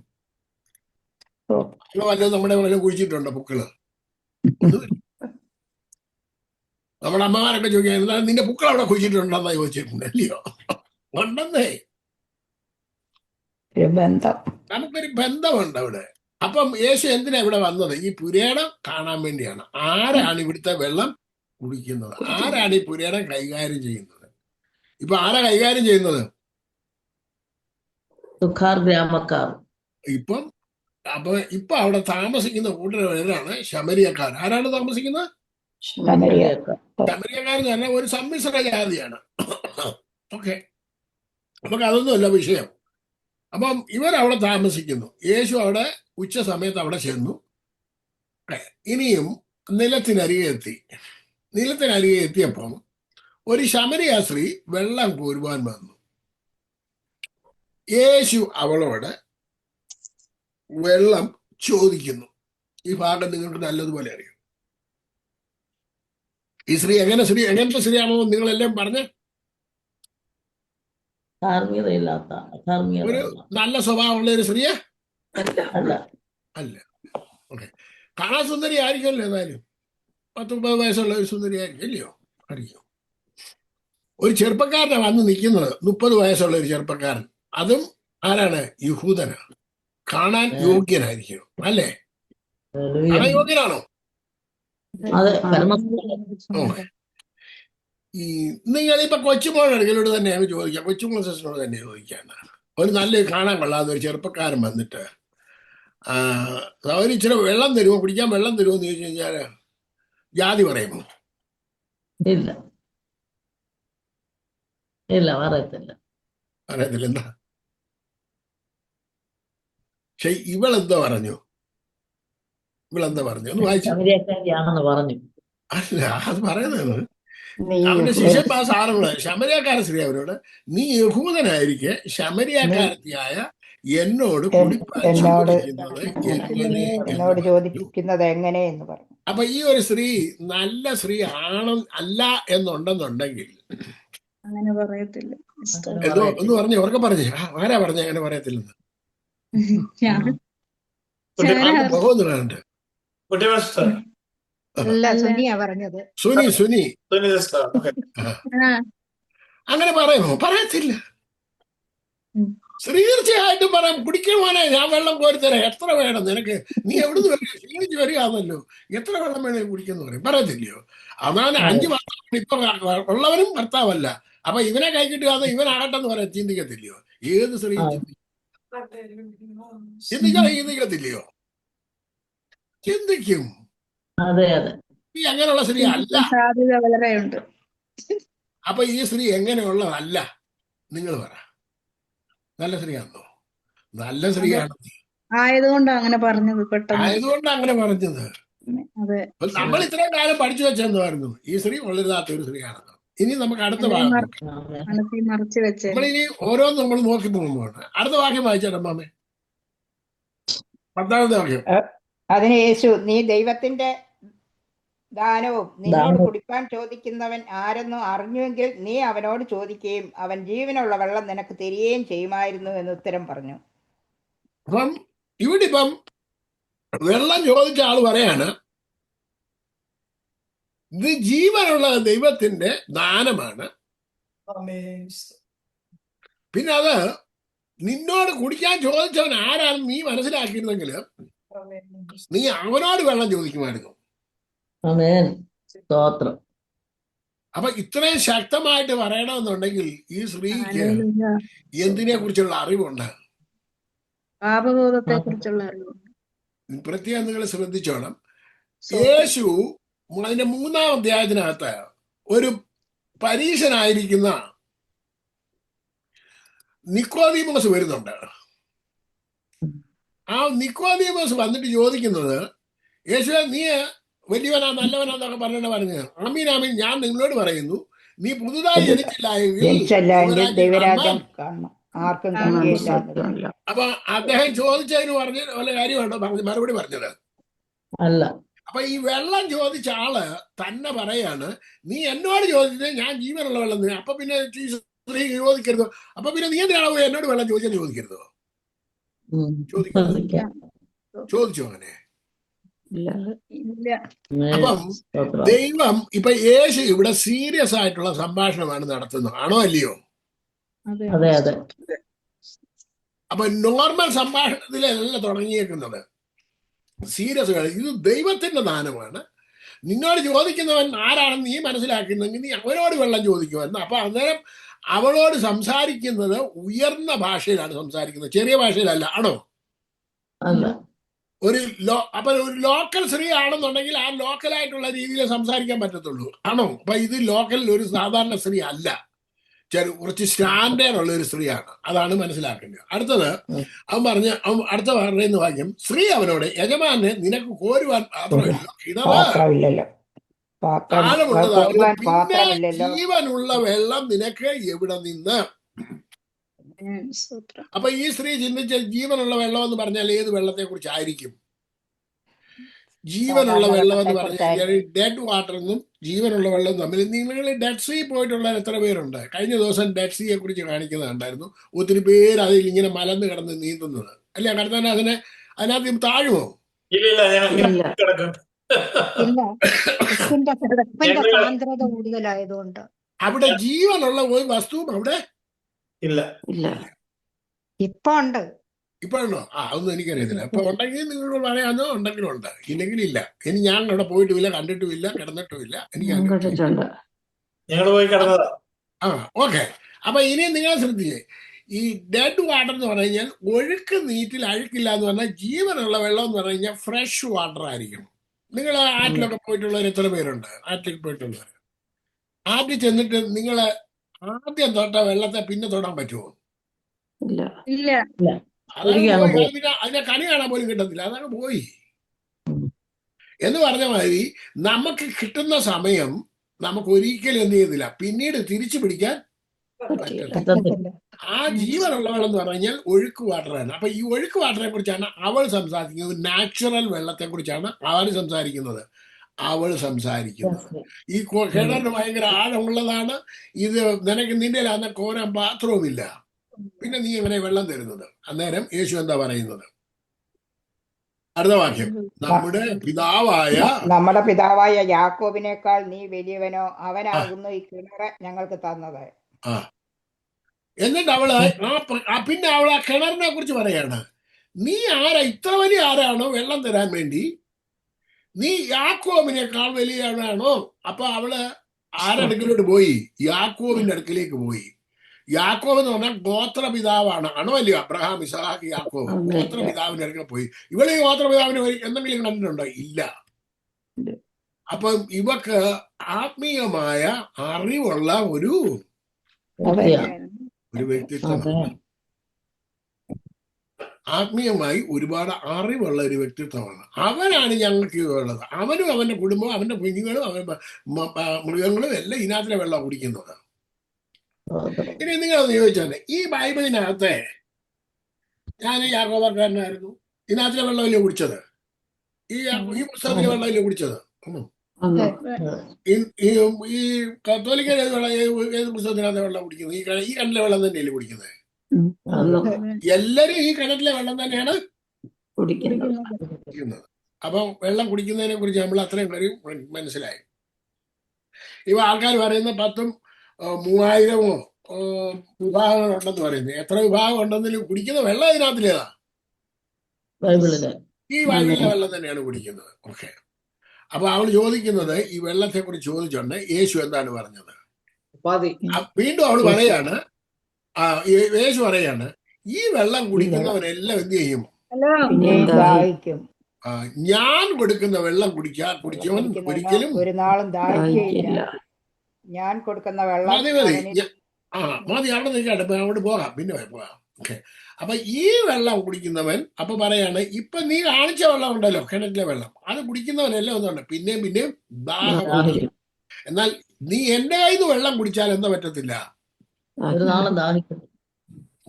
വല്ലതും നമ്മുടെ വല്ലതും കുഴിച്ചിട്ടുണ്ടോ പൂക്കള്? നമ്മുടെ അമ്മമാരൊക്കെ ചോദിക്കാൻ, എന്താ നിന്റെ പൂക്കൾ അവിടെ കുഴിച്ചിട്ടുണ്ടെന്നാ ചോദിച്ചിട്ടുണ്ട്. അല്ലയോ? ഉണ്ടെന്നേ, നമുക്കൊരു ബന്ധമുണ്ട് അവിടെ. അപ്പം യേശു എന്തിനാ ഇവിടെ വന്നത്? ഈ പുരയിടം കാണാൻ വേണ്ടിയാണ്. ആരാണ് ഇവിടുത്തെ വെള്ളം കുടിക്കുന്നത്? ആരാണ് ഈ പുരയിടം കൈകാര്യം ചെയ്യുന്നത്? ഇപ്പൊ ആരാ കൈകാര്യം ചെയ്യുന്നത്? ഗ്രാമക്കാർ. ഇപ്പൊ അവിടെ താമസിക്കുന്ന കൂട്ടരാണ് ശമരിയക്കാർ. ആരാണ് താമസിക്കുന്നത്? ശമരിയക്കാരെന്ന് പറഞ്ഞാൽ ഒരു സമ്മിശ്ര ജാതിയാണ്. ഓക്കെ, നമുക്ക് അതൊന്നുമല്ല വിഷയം. അപ്പം ഇവരവിടെ താമസിക്കുന്നു. യേശു അവിടെ ഉച്ച സമയത്ത് അവിടെ ചെന്നു. ഇനിയും നിലത്തിനരികെ എത്തിയപ്പം ഒരു ശമരിയ സ്ത്രീ വെള്ളം കോരുവാൻ വന്നു. യേശു അവളോട് വെള്ളം ചോദിക്കുന്നു. ഈ ഭാഗം നിങ്ങൾക്ക് നല്ലതുപോലെ അറിയാം. ഈ സ്ത്രീ എങ്ങനത്തെ സ്ത്രീയാണോ നിങ്ങളെല്ലാം പറഞ്ഞ്? ഒരു നല്ല സ്വഭാവമുള്ള ഒരു സ്ത്രീയെ അല്ല. ഓക്കെ, കാണാൻ സുന്ദരി ആയിരിക്കുമല്ലോ. ഏതായാലും 10-30 വയസ്സുള്ള ഒരു സുന്ദരി ആയിരിക്കും, അല്ലയോ? അറിയോ? ഒരു ചെറുപ്പക്കാരനെ വന്ന് നിൽക്കുന്നത്, 30 വയസ്സുള്ള ഒരു ചെറുപ്പക്കാരൻ. അതും ആരാണ്? യഹൂദനാണ്. കാണാൻ യോഗ്യനായിരിക്കണം, അല്ലേ? കാണാൻ യോഗ്യനാണോ? ഈ നിങ്ങളിപ്പോ കൊച്ചുമോളെടുക്കലോട് തന്നെയാണ് ചോദിക്കാം, കൊച്ചുമോൾ സിസ്റ്ററോട് തന്നെ ചോദിക്കാണ്. ഒരു നല്ല കാണാൻ കൊള്ളാതെ ഒരു ചെറുപ്പക്കാരൻ വന്നിട്ട് അവർ ഇച്ചിരി വെള്ളം തരുമോ, കുടിക്കാൻ വെള്ളം തരുമോ എന്ന് ചോദിച്ചു കഴിഞ്ഞാൽ ജാതി പറയുമോ? പറയത്തില്ല. എന്താ? പക്ഷെ ഇവളെന്താ പറഞ്ഞു? ഒന്ന് വായിച്ചു. അല്ല, അത് പറയുന്നത് അവന്റെ ശിഷ്യന്മാർ സാറോട്, ശമരിയക്കാരൻ സ്ത്രീ അവരോട്, നീ യഹൂദനായിരിക്കെ ശമരിയക്കാരത്തിയായ എന്നോട് എന്നോട് ചോദിക്കുന്നത് എങ്ങനെ എന്ന് പറഞ്ഞു. അപ്പൊ ഈ ഒരു സ്ത്രീ നല്ല സ്ത്രീ അല്ല എന്നുണ്ടെന്നുണ്ടെങ്കിൽ അങ്ങനെ പറയത്തില്ല. അങ്ങനെ എന്തോ ഒന്ന് പറയത്തില്ല. പറഞ്ഞേ, ഉറക്കെ പറഞ്ഞേ. ആരാ പറഞ്ഞേ അങ്ങനെ പറയത്തില്ലെന്ന്? ഞാൻ ആളുടെ മുഖം ഒന്ന് കാണണ്ട്. അല്ല, അല്ല. സുനിയാ പറഞ്ഞത്. സുനി ആ, ആ, അങ്ങനെ പറയുമോ? പറയത്തില്ല. ഉം. സ്ത്രീ തീർച്ചയായിട്ടും പറയാം, കുടിക്കുവാനേ ഞാൻ വെള്ളം കോരിത്തരാം, എത്ര വേണം നിനക്ക്, നീ എവിടുന്ന് വരിക, ക്ഷീണിച്ച് വരികയാണല്ലോ, എത്ര വെള്ളം വേണേലും കുടിക്കുന്നു പറയും. പറയത്തില്ലയോ? അവനാണ് 5 ഭർത്താവ് ഇപ്പൊ ഉള്ളവനും ഭർത്താവല്ല, അപ്പൊ ഇവനെ കൈ കിട്ടുക ഇവനാകട്ടെന്ന് പറയാൻ ചിന്തിക്കത്തില്ലയോ? ഏത് സ്ത്രീയും ചിന്തിക്കത്തില്ലയോ? ചിന്തിക്കും. അതെ അതെ. ഈ അങ്ങനെയുള്ള സ്ത്രീ അല്ല. ചിന്തിക്കാൻ സാധ്യത വളരെയുണ്ട്. അപ്പൊ ഈ സ്ത്രീ എങ്ങനെയുള്ളതല്ല? നിങ്ങൾ പറ. നല്ല സ്ത്രീയാണോ? നല്ല സ്ത്രീയാണ്. ആയതുകൊണ്ടാണ് അങ്ങനെ പറഞ്ഞത് പെട്ടെന്ന്. ആയതുകൊണ്ട് അങ്ങനെ പറഞ്ഞത്. അതെ. അപ്പൊ നമ്മൾ ഇത്രയും കാലം പഠിച്ചു വെച്ചെന്തായിരുന്നു? ഈ സ്ത്രീ കൊള്ളരുതാത്ത ഒരു സ്ത്രീയാണെന്ന്. ഇനി നമുക്ക് അടുത്ത ഭാഗം നോക്കാം. മനസ്സിൽ മറച്ചു വെച്ചേ. നമ്മളിനി ഓരോന്നും നമ്മൾ നോക്കി പോകുമ്പോഴാണ്. അടുത്ത വാക്യം വായിച്ചാൽ അമ്മാമേ, 10ാമത്തെ വാക്യം. അതിന് യേശു, നീ ദൈവത്തിന്റെ ദാനവും നിന്നോട് കുടിപ്പാൻ ചോദിക്കുന്നവൻ ആരെന്നും അറിഞ്ഞുവെങ്കിൽ നീ അവനോട് ചോദിക്കുകയും അവൻ ജീവനുള്ള വെള്ളം നിനക്ക് തരികയും ചെയ്യുമായിരുന്നു എന്ന് ഉത്തരം പറഞ്ഞു. അപ്പം ഇവിടെ ഇപ്പം വെള്ളം ചോദിച്ച ആള് പറയാണ്, ഇത് ജീവനുള്ള ദൈവത്തിന്റെ ദാനമാണ്, പിന്നെ അത് നിന്നോട് കുടിക്കാൻ ചോദിച്ചവൻ ആരാണെന്ന് നീ മനസ്സിലാക്കിയിരുന്നെങ്കിൽ നീ അവനോട് വെള്ളം ചോദിക്കുമായിരുന്നു. ആമേൻ. സ്തോത്രം. അപ്പൊ ഇത്രയും ശക്തമായിട്ട് പറയണമെന്നുണ്ടെങ്കിൽ ഈ സ്ത്രീക്ക് ഹല്ലേലൂയ. എന്തിനെ കുറിച്ചുള്ള അറിവുണ്ട്? പാപബോധത്തെ കുറിച്ചുള്ള അറിവുണ്ട്. പ്രത്യേകം നിങ്ങൾ ശ്രദ്ധിച്ചോണം. യേശു അതിന്റെ 3-ാം അധ്യായത്തിനകത്ത് ഒരു പരീശനായിരിക്കുന്ന നിക്കോദീമോസ് വരുന്നുണ്ട്. ആ നിക്കോദീമോസ് വന്നിട്ട് ചോദിക്കുന്നത്, യേശുവേ നീ വലിയവനാ നല്ലവനാന്നൊക്കെ പറഞ്ഞു. ആമീൻ ആമീൻ, ഞാൻ നിങ്ങളോട് പറയുന്നു, നീ പുതുതായി ജനിച്ചില്ല എങ്കിൽ ദൈവരാജ്യം കാണണം, ആർക്കും കഴിയില്ല. അപ്പൊ അദ്ദേഹം ചോദിച്ചതിന് പറഞ്ഞ വല്ല കാര്യമാണോ മറുപടി പറഞ്ഞത്? അല്ല. അപ്പൊ ഈ വെള്ളം ചോദിച്ച ആള് തന്നെ പറയാണ്, നീ എന്നോട് ചോദിച്ചത് ഞാൻ ജീവനുള്ള വെള്ളം തരാം. അപ്പൊ പിന്നെ സ്ത്രീ ചോദിക്കരുതോ? അപ്പൊ പിന്നെ നീ എന്തിനാണോ എന്നോട് വെള്ളം ചോദിച്ചാൽ ചോദിക്കരുതോ? ചോദിക്കരുത്. ചോദിച്ചോ അങ്ങനെ? ഇല്ല. അപ്പം ദൈവം ഇപ്പൊ യേശു ഇവിടെ സീരിയസ് ആയിട്ടുള്ള സംഭാഷണമാണ് നടത്തുന്നത്, ആണോ അല്ലയോ? അതെ അതെ. അപ്പൊ നോർമൽ സംഭാഷണത്തിലല്ല തുടങ്ങിയേക്കുന്നത്, സീരിയസ്. ഇത് ദൈവത്തിന്റെ ദാനമാണ്, നിന്നോട് ചോദിക്കുന്നവൻ ആരാണെന്ന് നീ മനസ്സിലാക്കുന്നെങ്കിൽ നീ അവനോട് വെള്ളം ചോദിക്കുമായിരുന്നു. അപ്പൊ അന്നേരം അവളോട് സംസാരിക്കുന്നത് ഉയർന്ന ഭാഷയിലാണ് സംസാരിക്കുന്നത്, ചെറിയ ഭാഷയിലല്ല, ആണോ? അല്ല. അപ്പൊ ഒരു ലോക്കൽ സ്ത്രീ ആണെന്നുണ്ടെങ്കിൽ ആ ലോക്കലായിട്ടുള്ള രീതിയിൽ സംസാരിക്കാൻ പറ്റത്തുള്ളൂ, ആണോ? അപ്പൊ ഇത് ലോക്കൽ ഒരു സാധാരണ സ്ത്രീ അല്ല, കുറച്ച് സ്റ്റാൻഡേർഡ് ഉള്ള ഒരു സ്ത്രീയാണ്. അതാണ് മനസ്സിലാക്കേണ്ടത്. അടുത്തത് അടുത്ത പറയുന്ന വാക്യം, സ്ത്രീ അവനോട്, യജമാനെ നിനക്ക് കോരുവാൻ പാത്രമില്ലല്ലോ, പിന്നെ ജീവനുള്ള വെള്ളം നിനക്ക് എവിടെ നിന്ന്? അപ്പൊ ഈ സ്ത്രീ ചിന്തിച്ച ജീവനുള്ള വെള്ളം എന്ന് പറഞ്ഞാൽ ഏത് വെള്ളത്തെ കുറിച്ചായിരിക്കും? ജീവനുള്ള വെള്ളം എന്ന് പറഞ്ഞാൽ ഡെഡ് വാട്ടർ എന്നും ജീവനുള്ള വെള്ളം തമ്മിൽ. നിങ്ങൾ ഡെഡ് സീ പോയിട്ടുള്ള എത്ര പേരുണ്ട്? കഴിഞ്ഞ ദിവസം ഡെഡ് സീയെ കുറിച്ച് കാണിക്കുന്നത് കണ്ടായിരുന്നു. ഒത്തിരി പേര് അതിൽ ഇങ്ങനെ മലന്ന് കിടന്ന് നീന്തുന്നത് അല്ലേ? കടത്താൻ അതിനകത്ത് താഴുമോ? കൂടുതലായതുകൊണ്ട് അവിടെ ജീവനുള്ള ഒരു വസ്തുവും അവിടെ ഇല്ല. ഇപ്പൊ ഉണ്ട്. ഇപ്പോഴുണ്ടോ? അതൊന്നും എനിക്കറിയത്തില്ല. അപ്പൊ ഉണ്ടെങ്കിൽ നിങ്ങൾ പറയാന്നോ, ഉണ്ടെങ്കിലും ഉണ്ട്, ഇല്ലെങ്കിൽ ഇല്ല. ഇനി ഞാൻ അവിടെ പോയിട്ടുമില്ല, കണ്ടിട്ടുമില്ല, കിടന്നിട്ടുമില്ല. ഓക്കെ. അപ്പൊ ഇനി നിങ്ങൾ ശ്രദ്ധിച്ചേ, ഈ ഡെഡ് വാട്ടർ എന്ന് പറഞ്ഞു കഴിഞ്ഞാൽ ഒഴുക്ക് നീറ്റിൽ അഴുക്കില്ല എന്ന് പറഞ്ഞാൽ ജീവനുള്ള വെള്ളം എന്ന് പറഞ്ഞു കഴിഞ്ഞാൽ ഫ്രഷ് വാട്ടർ ആയിരിക്കും. നിങ്ങൾ ആറ്റിലൊക്കെ പോയിട്ടുള്ളവർ എത്ര പേരുണ്ട്? ആറ്റിൽ പോയിട്ടുള്ളവർ ആറ്റിൽ ചെന്നിട്ട് നിങ്ങൾ ആദ്യം തൊട്ട വെള്ളത്തെ പിന്നെ തൊടാൻ പറ്റുമോ? ഇല്ല. അതിനെ കണി കാണാൻ പോലും കിട്ടത്തില്ല, അതങ്ങ് പോയി. എന്ന് പറഞ്ഞ മാതിരി നമുക്ക് കിട്ടുന്ന സമയം നമുക്ക് ഒരിക്കലും എന്ത് ചെയ്യുന്നില്ല, പിന്നീട് തിരിച്ചു പിടിക്കാൻ പറ്റില്ല. ആ ജീവനുള്ള വെള്ളം എന്ന് പറഞ്ഞു കഴിഞ്ഞാൽ ഒഴുക്ക് വാട്ടറാണ്. അപ്പൊ ഈ ഒഴുക്ക് വാട്ടറെ കുറിച്ചാണ് അവൾ സംസാരിക്കുന്നത്, നാച്ചുറൽ വെള്ളത്തെ കുറിച്ചാണ് അവൾ സംസാരിക്കുന്നത്. അവൾ സംസാരിക്കുന്നത്. ഈ കിണറിന് ഭയങ്കര ആഴമുള്ളതാണ്. ഇത് നിനക്ക് നിന്റെ അന്ന് കോരാൻ പാത്രവുമില്ല, പിന്നെ നീ എങ്ങനെ വെള്ളം തരുന്നത്? അന്നേരം യേശു എന്താ പറയുന്നത്? അടുത്ത വാക്യം, നമ്മുടെ പിതാവായ യാക്കോബിനേക്കാൾ നീ വലിയവനോ, അവനാകുന്നു ഈ കിണറ് ഞങ്ങൾക്ക് തന്നത്. എന്നിട്ട് അവള് പിന്നെ അവൾ ആ കിണറിനെ കുറിച്ച് പറയാണ്, നീ ആരാ, ഇത്ര വലിയ ആരാണോ വെള്ളം തരാൻ വേണ്ടി? നീ യാക്കോബിനേക്കാൾ വലിയവനാണോ? അപ്പൊ അവള് ആരടുക്കലോട്ട് പോയി? യാക്കോബിന്റെ അടുക്കലേക്ക് പോയി. യാക്കോബ് എന്ന് പറഞ്ഞാൽ ഗോത്രപിതാവാണ്. ആണോ അല്ലയോ? അബ്രഹാം, ഇസഹാക്ക്, യാക്കോബ് ഗോത്രപിതാവിന്റെ അടുക്കൽ പോയി. ഇവള് ഈ ഗോത്രപിതാവിനെ എന്തെങ്കിലും കണ്ടിട്ടുണ്ടോ? ഇല്ല. അപ്പം ഇവക്ക് ആത്മീയമായ അറിവുള്ള ഒരു വ്യക്തിത്വമാണ്. ആത്മീയമായി ഒരുപാട് അറിവുള്ള ഒരു വ്യക്തിത്വമാണ്. അവനാണ് ഞങ്ങൾക്ക് ഉള്ളത്. അവനും അവന്റെ കുടുംബവും അവന്റെ കുഞ്ഞുങ്ങളും അവന്റെ മൃഗങ്ങളും എല്ലാം ഇതിനകത്തിലെ വെള്ളം കുടിക്കുന്നത്. ഇനി നിങ്ങളൊന്ന് ചോദിച്ചാൽ, ഈ ബൈബിളിനകത്തെ ഞാൻ യാക്കോബക്കാരനായിരുന്നു, ഇതിനകത്തിലെ വെള്ളമല്ലേ കുടിച്ചത്? ഈ പുസ്തകത്തിലെ വെള്ളമല്ലേ കുടിച്ചത്? ഈ കത്തോലിക്ക ഏത് പുസ്തകത്തിനകത്തെ വെള്ളം കുടിക്കുന്നത്? ഈ കിണറ്റിലെ വെള്ളം തന്നെയല്ലേ കുടിക്കുന്നത്? എല്ലാരും ഈ കിണറ്റിലെ വെള്ളം തന്നെയാണ് കുടിക്കുന്നത്. അപ്പം വെള്ളം കുടിക്കുന്നതിനെ കുറിച്ച് നമ്മൾ അത്രയും കാര്യം മനസ്സിലായി. ഇവ ആൾക്കാർ പറയുന്ന 10,000 3,000 വിഭാഗങ്ങളുണ്ടെന്ന് പറയുന്നത്. എത്ര വിഭാഗം ഉണ്ടെങ്കിലും കുടിക്കുന്ന വെള്ളം ഇതിനകത്തിലേതാ? ഈ ബൈബിളിലെ വെള്ളം തന്നെയാണ് കുടിക്കുന്നത്. ഓക്കെ. അപ്പൊ അവൾ ചോദിക്കുന്നത്, ഈ വെള്ളത്തെ കുറിച്ച് ചോദിച്ചോണ്ട് യേശു എന്താണ് പറഞ്ഞത്? വീണ്ടും അവൾ പറയാണ്, യേശു പറയാണ്, ഈ വെള്ളം കുടിക്കുന്നവരെല്ലാം എന്ത് ചെയ്യും? ഞാൻ കൊടുക്കുന്ന വെള്ളം കുടിച്ചവൻ ഒരിക്കലും ഒരു നാളും ദാഹിക്കുകയില്ല. ഞാൻ കൊടുക്കുന്ന വെള്ളം മതി. അവിടെ നിൽക്കട്ടെ, അവിടെ പോകാം, പിന്നെ പോകാം. ഓക്കെ. അപ്പൊ ഈ വെള്ളം കുടിക്കുന്നവൻ, അപ്പൊ പറയാണ്, ഇപ്പൊ നീ കാണിച്ച വെള്ളം ഉണ്ടല്ലോ, കിണറ്റിലെ വെള്ളം, അത് കുടിക്കുന്നവനെല്ലാം ഒന്നുണ്ട് പിന്നെയും ദാഹം. എന്നാൽ നീ എന്റെ കയ്യിൽ നിന്ന് വെള്ളം കുടിച്ചാൽ എന്താ പറ്റത്തില്ല?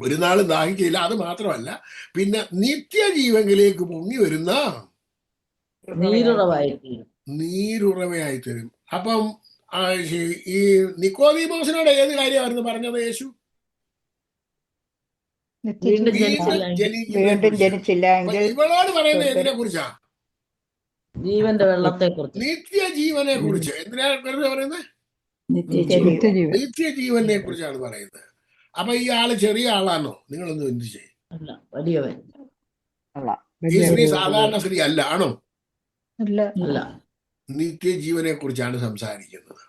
ഒരു നാളും ദാഹിക്കില്ല. അത് മാത്രമല്ല, പിന്നെ നിത്യജീവനിലേക്ക് പൊങ്ങി വരുന്ന നീരുറവയായി തരും. അപ്പം ഈ നിക്കോദീമോസിനോട് ഏത് കാര്യമായിരുന്നു പറഞ്ഞത് യേശു? ഇവളോട് പറയുന്നത് എന്തിനെ കുറിച്ചാ? ജീവന്റെ വെള്ളത്തെ കുറിച്ച്, നിത്യജീവനെ കുറിച്ച്. എന്തിനാ പറയുന്നത്? നിത്യജീവനെ കുറിച്ചാണ് പറയുന്നത്. അപ്പൊ ഈ ആള് ചെറിയ ആളാണോ? നിങ്ങളൊന്നും എന്ത് ചെയ്യും? വലിയവൻ. ഈ സ്ത്രീ സാധാരണ സ്ത്രീ അല്ല, ആണോ? അല്ല. നിത്യജീവനെ കുറിച്ചാണ് സംസാരിക്കുന്നത്.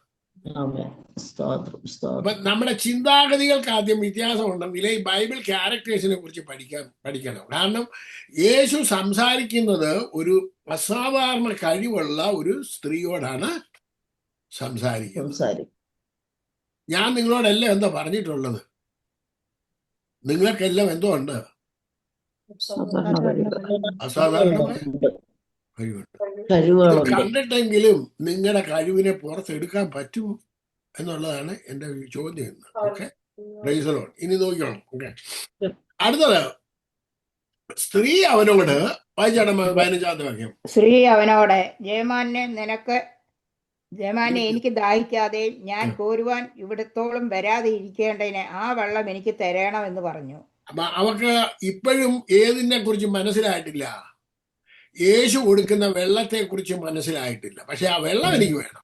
അപ്പൊ നമ്മുടെ ചിന്താഗതികൾക്ക് ആദ്യം വ്യത്യാസം ഉണ്ടെങ്കിൽ ഈ ബൈബിൾ ക്യാരക്ടേഴ്സിനെ കുറിച്ച് പഠിക്കണം. കാരണം യേശു സംസാരിക്കുന്നത് ഒരു അസാധാരണ കഴിവുള്ള ഒരു സ്ത്രീയോടാണ് സംസാരിക്കുന്നത്. ഞാൻ നിങ്ങളോടെല്ലാം എന്താ പറഞ്ഞിട്ടുള്ളത്? നിങ്ങൾക്കെല്ലാം എന്തോ ഉണ്ട്? അസാധാരണമായ കഴിവുണ്ട്. കണ്ടിട്ടെങ്കിലും നിങ്ങളുടെ കഴിവിനെ പുറത്തെടുക്കാൻ പറ്റുമോ എന്നുള്ളതാണ് എന്റെ ചോദ്യം. Okay, price the Lord. ഇനി നോക്കിക്കോണം. ഓക്കെ, അടുത്തത് സ്ത്രീ അവനോട് 15-ാമത്തെ വാക്യം. സ്ത്രീ അവനോട്, ജയമാനെ എനിക്ക് ദാഹിക്കാതെ ഞാൻ കോരുവാൻ ഇവിടത്തോളം വരാതെ ഇരിക്കേണ്ടതിന് ആ വെള്ളം എനിക്ക് തരണമെന്ന് പറഞ്ഞു. അപ്പൊ അവക്ക് ഇപ്പോഴും ഏതിനെ കുറിച്ച് മനസ്സിലായിട്ടില്ല? യേശു കൊടുക്കുന്ന വെള്ളത്തെ കുറിച്ച് മനസ്സിലായിട്ടില്ല. പക്ഷെ ആ വെള്ളം എനിക്ക് വേണം.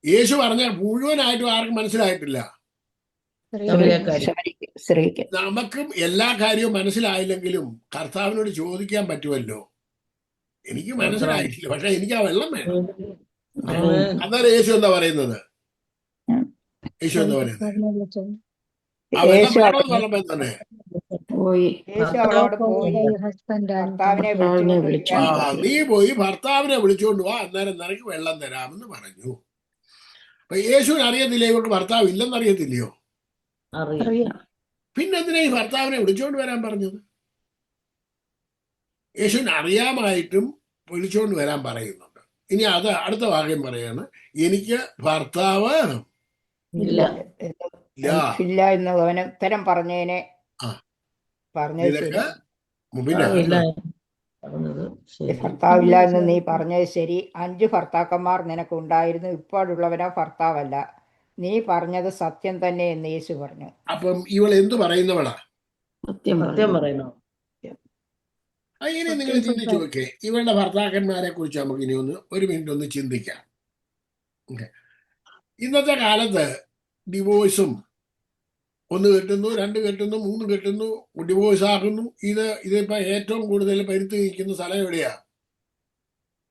യേശു പറഞ്ഞ മുഴുവനായിട്ടും ആർക്കും മനസ്സിലായിട്ടില്ല. നമുക്കും എല്ലാ കാര്യവും മനസ്സിലായില്ലെങ്കിലും കർത്താവിനോട് ചോദിക്കാൻ പറ്റുമല്ലോ. എനിക്ക് മനസ്സിലായിട്ടില്ല, പക്ഷെ എനിക്ക് ആ വെള്ളം വേണം. അന്നേരം യേശു എന്താ പറയുന്നത്? ആ വെള്ളം വേണമെന്ന് പറഞ്ഞപ്പോ തന്നെ നീ പോയി ഭർത്താവിനെ വിളിച്ചുകൊണ്ട് വാ, അന്നേരം നിനക്ക് വെള്ളം തരാമെന്ന് പറഞ്ഞു. അപ്പൊ യേശുവിന് അറിയത്തില്ല ഇവർക്ക് ഭർത്താവ് ഇല്ലെന്നറിയത്തില്ലയോ? പിന്നെന്തിനാ ഈ ഭർത്താവിനെ വിളിച്ചോണ്ട് വരാൻ പറഞ്ഞത്? യേശുവിന് അറിയാമായിട്ടും വിളിച്ചോണ്ട് വരാൻ പറയുന്നുണ്ട്. ഇനി അത് അടുത്ത വാക്യം പറയാണ്, എനിക്ക് ഭർത്താവ് ഇല്ല എന്ന് അവന് ഉത്തരം പറഞ്ഞതിനെ പിന്നെ പറഞ്ഞത് ഈ ശരി. ഭർത്താവില്ല എന്ന് നീ പറഞ്ഞത് ശരി. 5 ഭർത്താക്കന്മാർ നിനക്കുണ്ടായിരുന്നു, ഇപ്പോഴുള്ളവനോ ഭർത്താവല്ല. നീ പറഞ്ഞത് സത്യം തന്നെ എന്ന് യേശു പറഞ്ഞു. അപ്പം ഇവൾ എന്തു പറയുന്നവളാ? സത്യം സത്യം പറയുന്നു. പറയണോ? ഇനി നിങ്ങൾ സത്യം ചിന്തിച്ചു നോക്കേ, ഇവളുടെ ഭർത്താക്കന്മാരെ കുറിച്ച് നമുക്ക് ഇനി ഒരു മിനിറ്റ് ഒന്ന് ചിന്തിക്കാം. ഓക്കെ, ഇന്നത്തെ കാലത്ത് ഡിവോഴ്സും 1 കെട്ടുന്നു, 2 കെട്ടുന്നു, 3 കെട്ടുന്നു, ഡിവോഴ്സ് ആകുന്നു. ഇതിപ്പോ ഏറ്റവും കൂടുതൽ പരുത്തി നിൽക്കുന്ന സ്ഥലം എവിടെയാ?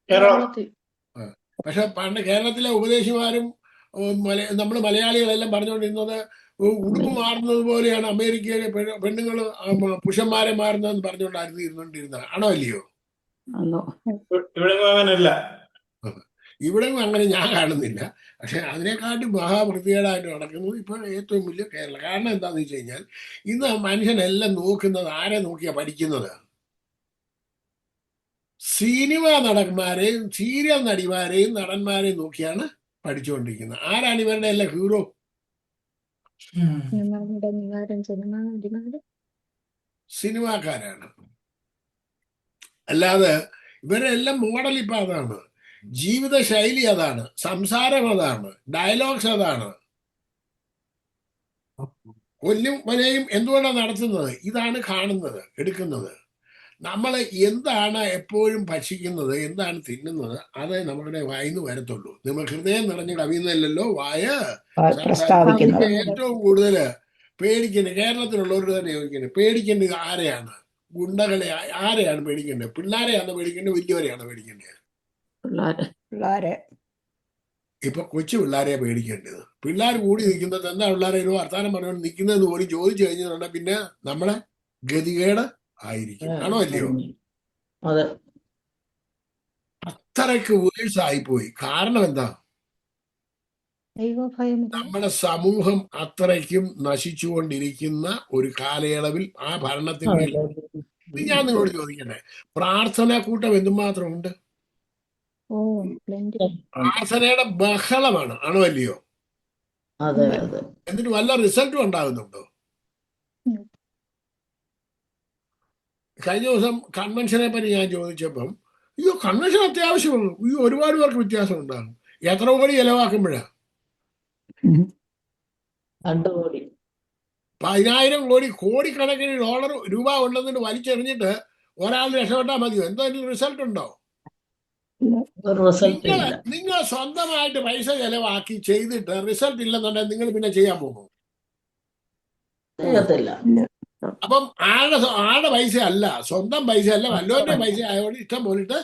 കേരളത്തിൽ. പക്ഷെ പണ്ട് കേരളത്തിലെ ഉപദേശിമാരും നമ്മൾ മലയാളികളെല്ലാം പറഞ്ഞുകൊണ്ടിരുന്നത് ഉടുപ്പ് മാറുന്നത് പോലെയാണ് അമേരിക്കയിലെ പെണ്ണുങ്ങൾ പുരുഷന്മാരെ മാറുന്നതെന്ന് പറഞ്ഞുകൊണ്ടായിരുന്നു ഇരുന്നോണ്ടിരുന്നത്. ആണോ അല്ലയോ? ആണോ? ഇവിടെ അങ്ങനല്ല. ഇവിടെ അങ്ങനെ ഞാൻ കാണുന്നില്ല. പക്ഷെ അതിനെക്കാട്ടും മഹാവൃത്തികേടായിട്ട് നടക്കുന്നത് ഇപ്പോൾ ഏറ്റവും വലിയ കേരളം. കാരണം എന്താണെന്ന് വെച്ച് കഴിഞ്ഞാൽ ഇന്ന് മനുഷ്യനെല്ലാം നോക്കുന്നത് ആരെ നോക്കിയാ പഠിക്കുന്നത്? സിനിമ നടന്മാരെയും സീരിയൽ നടിമാരെയും നടന്മാരെയും നോക്കിയാണ് പഠിച്ചുകൊണ്ടിരിക്കുന്നത്. ആരാണ് ഇവരുടെ എല്ലാം ഹീറോ? സിനിമാക്കാരാണ്. അല്ലാതെ ഇവരെല്ലാം മോഡൽ ഇപ്പൊ അതാണ്, ജീവിത ശൈലി അതാണ്, സംസാരം അതാണ്, ഡയലോഗ്സ് അതാണ്. കൊല്ലും കൊലയും എന്തുകൊണ്ടാണ് നടത്തുന്നത്? ഇതാണ് കാണുന്നത്, എടുക്കുന്നത്. നമ്മൾ എന്താണ് എപ്പോഴും ഭക്ഷിക്കുന്നത്, എന്താണ് തിന്നുന്നത്, അത് നമ്മുടെ വായിന്ന് വരത്തുള്ളൂ. നമ്മൾ ഹൃദയം നിറഞ്ഞ് കവിയുന്നില്ലല്ലോ വായ പ്രസ്താവിക്കുന്നത്. ഏറ്റവും കൂടുതൽ പേടിക്കേണ്ടത് കേരളത്തിലുള്ളവർ തന്നെ ചോദിക്കേണ്ടത്, പേടിക്കേണ്ടത് ആരെയാണ്? ഗുണ്ടകളെ ആരെയാണ് പേടിക്കേണ്ടത്? പിള്ളേരെയാണ് പേടിക്കേണ്ടത്? വലിയവരെയാണ് പേടിക്കേണ്ടത്? പിള്ളേരെ. ഇപ്പൊ കൊച്ചു പിള്ളേരെ പേടിക്കേണ്ടത്. പിള്ളേർ കൂടി നിൽക്കുന്നത് എന്താ പിള്ളേരെ ഒരു വർത്താനം പറഞ്ഞുകൊണ്ട് നിൽക്കുന്നതെന്ന് പോലും ചോദിച്ചു കഴിഞ്ഞിട്ടുണ്ടെങ്കിൽ പിന്നെ നമ്മളെ ഗതികേട് ആയിരിക്കും. ആണോ അല്ലയോ? അതെ. അത്രയ്ക്ക് വേഴ്സായിപ്പോയി. കാരണം എന്താ? നമ്മുടെ സമൂഹം അത്രയ്ക്കും നശിച്ചുകൊണ്ടിരിക്കുന്ന ഒരു കാലയളവിൽ ആ ഭരണത്തിന് ഞാൻ നിങ്ങളോട് ചോദിക്കട്ടെ, പ്രാർത്ഥനാ കൂട്ടം എന്തുമാത്രമുണ്ട്? പ്രാർത്ഥനയുടെ ബഹളമാണ്. ആണോ അല്ലയോ? അതെ അതെ. എന്നിട്ട് വല്ല റിസൾട്ടും ഉണ്ടാകുന്നുണ്ടോ? കഴിഞ്ഞ ദിവസം കൺവെൻഷനെ പറ്റി ഞാൻ ചോദിച്ചപ്പം അയ്യോ കൺവെൻഷൻ അത്യാവശ്യമാണ്, അയ്യോ ഒരുപാട് പേർക്ക് വ്യത്യാസം ഉണ്ടാകും. എത്ര കോടി ചെലവാക്കുമ്പോഴാ? 2 കോടി. 10,000 കോടി, കോടിക്കണക്കിന് രൂപ ഉണ്ടെന്നിട്ട് വലിച്ചെറിഞ്ഞിട്ട് ഒരാൾ രക്ഷപ്പെട്ടാൽ മതിയോ? എന്തെങ്കിലും റിസൾട്ട് ഉണ്ടോ? ഒരു റിസൾട്ട് ഇല്ല. നിങ്ങൾ സ്വന്തമായിട്ട് പൈസ ചെലവാക്കി ചെയ്തിട്ട് റിസൾട്ട് ഇല്ലെന്നുണ്ടെങ്കിൽ നിങ്ങൾ പിന്നെ ചെയ്യാൻ പോകും? ചെയ്യത്തില്ല. അപ്പം ആളുടെ പൈസ അല്ല, സ്വന്തം പൈസ അല്ല, വല്ലവരുടെ പൈസ ആയതുകൊണ്ട് ഇഷ്ടം പോലിട്ട്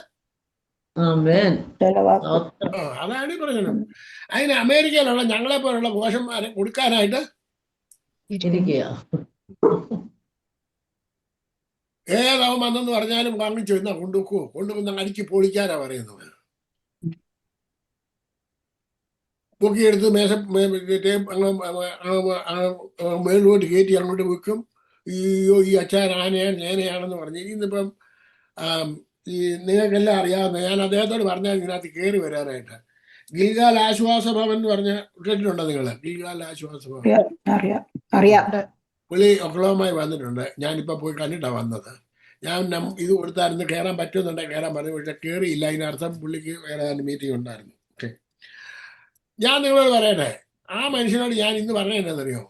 അതാണ് ഈ പ്രശ്നം. അതിന് അമേരിക്കയിലുള്ള ഞങ്ങളെ പോലുള്ള കോശന്മാരെ കൊടുക്കാനായിട്ട് ഏതാവും വന്നെന്ന് പറഞ്ഞാലും വാങ്ങിച്ചു എന്നാ കൊണ്ടുവെക്കുവോ? കൊണ്ടുവന്ന് അടിച്ച് പൊളിക്കാനാ പറയുന്നത്. പൊക്കിയെടുത്ത് മേളിലോട്ട് കയറ്റി അങ്ങോട്ട് വെക്കും. ഈ അച്ഛൻ ആനയാണ് നേനയാണെന്ന് പറഞ്ഞ് ഇന്നിപ്പം ഈ നിങ്ങൾക്കെല്ലാം അറിയാവുന്ന, ഞാൻ അദ്ദേഹത്തോട് പറഞ്ഞാൽ ഇതിനകത്ത് കയറി വരാനായിട്ട്, ഗിൽഗാൽ ആശ്വാസ ഭവൻ എന്ന് പറഞ്ഞ കേട്ടിട്ടുണ്ടോ നിങ്ങൾ? ഗിൽഗാൽ ആശ്വാസ ഭവൻ പുള്ളി ഒക്കളവുമായി വന്നിട്ടുണ്ട്. ഞാനിപ്പോൾ പോയി കണ്ടിട്ടാണ് വന്നത്. ഞാൻ ഇത് കൊടുത്തായിരുന്നു, കയറാൻ പറ്റുമെന്നുണ്ടെങ്കിൽ കയറാൻ പറഞ്ഞു. പക്ഷെ കയറിയില്ല. അതിനർത്ഥം പുള്ളിക്ക് വേറെ മീറ്റിംഗ് ഉണ്ടായിരുന്നു. ഓക്കെ, ഞാൻ നിങ്ങളോട് പറയട്ടെ, ആ മനുഷ്യനോട് ഞാൻ ഇന്ന് പറഞ്ഞതെന്നറിയോ?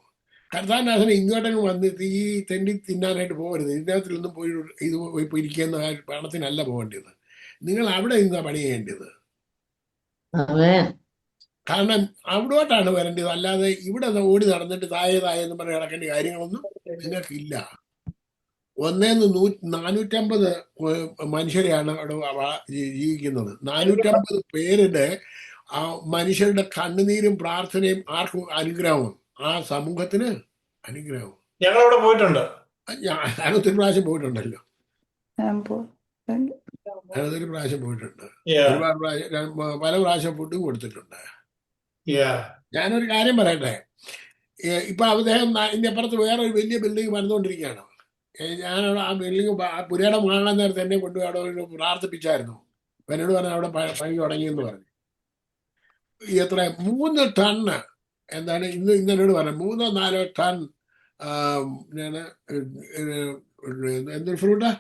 കർത്താനാഥനെ ഇങ്ങോട്ടങ്ങ് വന്ന് ഈ തെണ്ടി തിന്നാനായിട്ട് പോകരുത്. ഇതിനകത്തിലൊന്നും പോയി ഇത് പോയി ഇരിക്കുന്ന പണത്തിനല്ല പോകേണ്ടത്. നിങ്ങൾ അവിടെ നിന്നാ പണി ചെയ്യേണ്ടത്. കാരണം അവിടോട്ടാണ് വരേണ്ടത്. അല്ലാതെ ഇവിടെ ഓടി നടന്നിട്ട് തായെന്ന് പറഞ്ഞ് നടക്കേണ്ട കാര്യങ്ങളൊന്നും നിങ്ങൾക്കില്ല. 450 മനുഷ്യരെയാണ് അവിടെ ജീവിക്കുന്നത്. 450 പേരുടെ ആ മനുഷ്യരുടെ കണ്ണുനീരും പ്രാർത്ഥനയും ആർക്കും അനുഗ്രഹവും, ആ സമൂഹത്തിന് അനുഗ്രഹവും. ഞങ്ങളവിടെ പോയിട്ടുണ്ട്. ഞാൻ ഒത്തിരി പ്രാവശ്യം പോയിട്ടുണ്ടല്ലോ. ഒത്തിരി പ്രാവശ്യം പോയിട്ടുണ്ട്. ഒരുപാട് പ്രാവശ്യം, പല പ്രാവശ്യം ഫുഡും കൊടുത്തിട്ടുണ്ട്. ഞാനൊരു കാര്യം പറയട്ടെ, ഇപ്പൊ അദ്ദേഹം ഇതിന്റെ അപ്പുറത്ത് വേറെ ഒരു വലിയ ബിൽഡിംഗ് പണിതുകൊണ്ടിരിക്കുകയാണ്. ഞാനവിടെ ആ ബിൽഡിംഗ് പുരയുടെ വാങ്ങാൻ നേരത്തെ എന്നെ കൊണ്ടുപോയി അവിടെ പ്രാർത്ഥിപ്പിച്ചായിരുന്നു. എന്നോട് പറഞ്ഞ അവിടെ പണി തുടങ്ങിയെന്ന് പറഞ്ഞു. എത്ര 3 ടണ്ണ് എന്താണ് ഇന്നോട് പറഞ്ഞു, 3-4 ടൺ എന്തൊരു ഫ്രൂട്ടാ,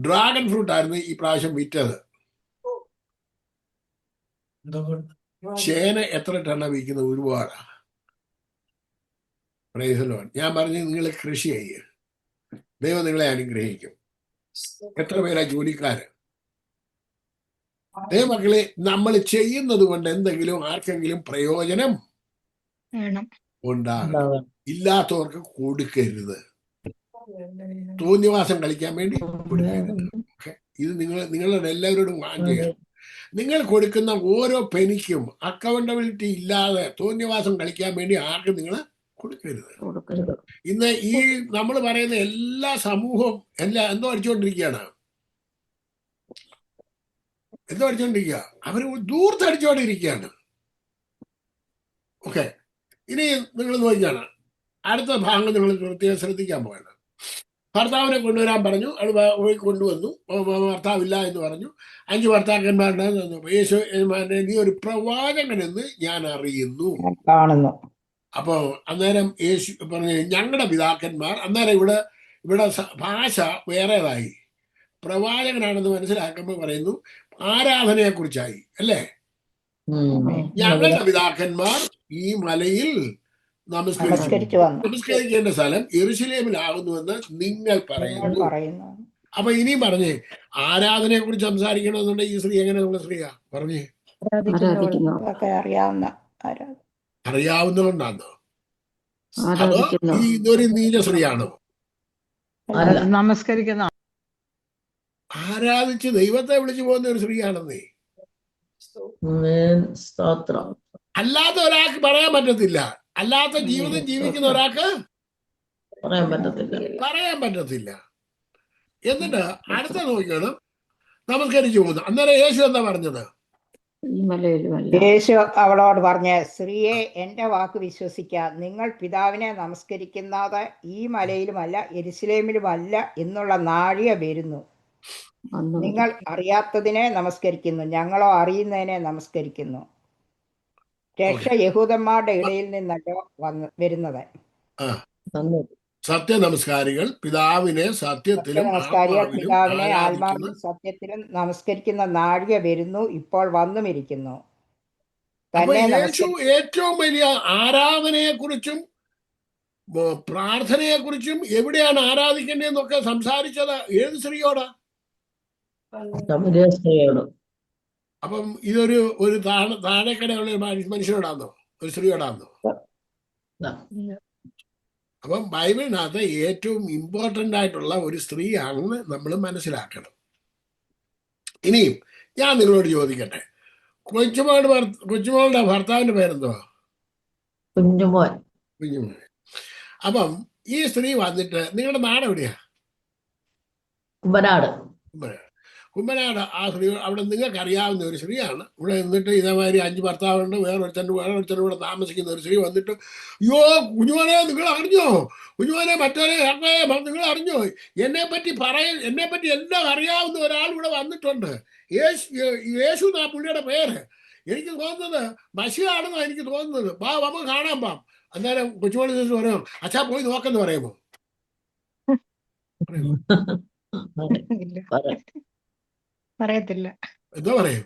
ഡ്രാഗൺ ഫ്രൂട്ട് ആയിരുന്നു ഈ പ്രാവശ്യം വിറ്റത്. ചേന എത്ര ടണ്ണ വിൽക്കുന്നത്? ഒരുപാട്. Praise Lord. ഞാൻ പറഞ്ഞു നിങ്ങൾ കൃഷി ചെയ്യുക, ദൈവം നിങ്ങളെ അനുഗ്രഹിക്കും. എത്ര പേരാ ജോലിക്കാര്? ദൈവമക്കളെ, നമ്മൾ ചെയ്യുന്നത് കൊണ്ട് എന്തെങ്കിലും ആർക്കെങ്കിലും പ്രയോജനം വേണം. ഉണ്ടാകണം. ഇല്ലാത്തവർക്ക് കൊടുക്കരുത്. തോന്നിവാസം കളിക്കാൻ വേണ്ടി കൊടുക്കരുത്. ഇത് നിങ്ങളുടെ എല്ലാവരോടും വാങ്ങിക്കുക. നിങ്ങൾ കൊടുക്കുന്ന ഓരോ പെനിക്കും അക്കൗണ്ടബിലിറ്റി ഇല്ലാതെ തോന്നിവാസം കളിക്കാൻ വേണ്ടി ആർക്കും നിങ്ങൾ കൊടുക്കരുത്. ഇന്ന് ഈ നമ്മൾ പറയുന്ന എല്ലാ സമൂഹവും എന്തോ അടിച്ചുകൊണ്ടിരിക്കുകയാണ്. എന്തോ അടിച്ചുകൊണ്ടിരിക്കുക? അവർ ദൂർത്തടിച്ചുകൊണ്ടിരിക്കുകയാണ്. ഓക്കെ, ഇനി നിങ്ങൾ നോക്കിയാണ് അടുത്ത ഭാഗം നിങ്ങൾ പ്രത്യേകം ശ്രദ്ധിക്കാൻ പോകണം. ഭർത്താവിനെ കൊണ്ടുവരാൻ പറഞ്ഞു, അത് കൊണ്ടുവന്നു. ഭർത്താവില്ല എന്ന് പറഞ്ഞു. 5 ഭർത്താക്കന്മാരുടെ യേശു നീ ഒരു പ്രവാചകനെന്ന് ഞാൻ അറിയുന്നു കാണുന്നു. അപ്പോ അന്നേരം യേശു പറഞ്ഞു ഞങ്ങളുടെ പിതാക്കന്മാർ. അന്നേരം ഇവിടെ ഭാഷ വേറേതായി. പ്രവാചകനാണെന്ന് മനസ്സിലാക്കുമ്പോൾ പറയുന്നു ആരാധനയെ കുറിച്ചായി അല്ലേ? ഞങ്ങളുടെ പിതാക്കന്മാർ ഈ മലയിൽ നമസ്കരിക്കേണ്ട സ്ഥലം യെരൂശലേമിലാകുന്നുവെന്ന് നിങ്ങൾ പറയുന്നു. അപ്പൊ ഇനിയും പറഞ്ഞേ, ആരാധനയെ കുറിച്ച് സംസാരിക്കണമെന്നുണ്ടെങ്കിൽ ഈ സ്ത്രീ എങ്ങനെ നമ്മുടെ സ്ത്രീയാ? പറഞ്ഞേ, അറിയാവുന്നതുകൊണ്ടാണോ? അതോ ഇതൊരു നീച സ്ത്രീയാണോ? നമസ്കരിക്കുന്ന ആരാധിച്ച് ദൈവത്തെ വിളിച്ചു പോകുന്ന ഒരു സ്ത്രീയാണെന്നേ. അല്ലാത്ത ഒരാൾക്ക് പറയാൻ പറ്റത്തില്ല. അല്ലാത്ത ജീവിതം ജീവിക്കുന്ന ഒരാൾക്ക് പറയാൻ പറ്റത്തില്ല. എന്നിട്ട് അടുത്ത നോക്കണം, നമസ്കരിച്ചു പോകുന്നു. അന്നേരം യേശു എന്താ പറഞ്ഞത്? യേശു അവളോട് പറഞ്ഞ, സ്ത്രീയെ, എന്റെ വാക്ക് വിശ്വസിക്കുക. നിങ്ങൾ പിതാവിനെ നമസ്കരിക്കുന്നത് ഈ മലയിലുമല്ല യെരൂശലേമിലുമല്ല എന്നുള്ള നാഴിക വരുന്നു. നിങ്ങൾ അറിയാത്തതിനെ നമസ്കരിക്കുന്നു, ഞങ്ങളോ അറിയുന്നതിനെ നമസ്കരിക്കുന്നു. രക്ഷ യഹൂദന്മാരുടെ ഇടയിൽ നിന്നല്ലോ വരുന്നത്. സത്യ നമസ്കാരികൾ പിതാവിനെ സത്യത്തിലും പിതാവിനെ ആത്മാവിലും സത്യത്തിലും നമസ്കരിക്കുന്ന നാഴിക വരുന്നു, ഇപ്പോൾ വന്നുമിരിക്കുന്നു. യേശു ഏറ്റവും വലിയ ആരാധനയെ കുറിച്ചും പ്രാർത്ഥനയെ കുറിച്ചും എവിടെയാണ് ആരാധിക്കേണ്ടതെന്നൊക്കെ സംസാരിച്ചത് ഏത് സ്ത്രീയോടാ? അപ്പം ഇതൊരു താഴെക്കടയുള്ള മനുഷ്യനോടാന്നോ? ഒരു സ്ത്രീയോടാന്നോ? അപ്പം ബൈബിളിനകത്ത് ഏറ്റവും ഇമ്പോർട്ടൻ്റ് ആയിട്ടുള്ള ഒരു സ്ത്രീയാണെന്ന് നമ്മൾ മനസ്സിലാക്കണം. ഇനിയും ഞാൻ നിങ്ങളോട് ചോദിക്കട്ടെ, കൊച്ചുമോളുടെ ഭർത്താവിന്റെ പേരെന്തോ? കുഞ്ഞുമോൻ. അപ്പം ഈ സ്ത്രീ വന്നിട്ട്, നിങ്ങളുടെ നാട് എവിടെയാ? കുമ്പനാട്. ആ സ്ത്രീ അവിടെ നിങ്ങൾക്ക് അറിയാവുന്ന ഒരു സ്ത്രീയാണ്. ഇവിടെ നിന്നിട്ട് ഇതേമാതിരി 5 ഭർത്താവുണ്ട്, വേറൊരുത്തൻ്റെ കൂടെ താമസിക്കുന്ന ഒരു സ്ത്രീ വന്നിട്ട്, അയ്യോ കുഞ്ഞുമോനെ നിങ്ങൾ അറിഞ്ഞോ? കുഞ്ഞുമോനെ മറ്റൊരു നിങ്ങൾ അറിഞ്ഞോ? എന്നെപ്പറ്റി എല്ലാം അറിയാവുന്ന ഒരാൾ ഇവിടെ വന്നിട്ടുണ്ട്. യേശു എന്നാ പുള്ളിയുടെ പേര്. എനിക്ക് തോന്നുന്നത് മഷിയാണെന്നാണ് എനിക്ക് തോന്നുന്നത്. നമുക്ക് കാണാൻ പാം. അന്നേരം കൊച്ചുമോളി പറയോ, അച്ഛാ പോയി നോക്കെന്ന് പറയുമോ? പറയത്തില്ല. എന്താ പറയും?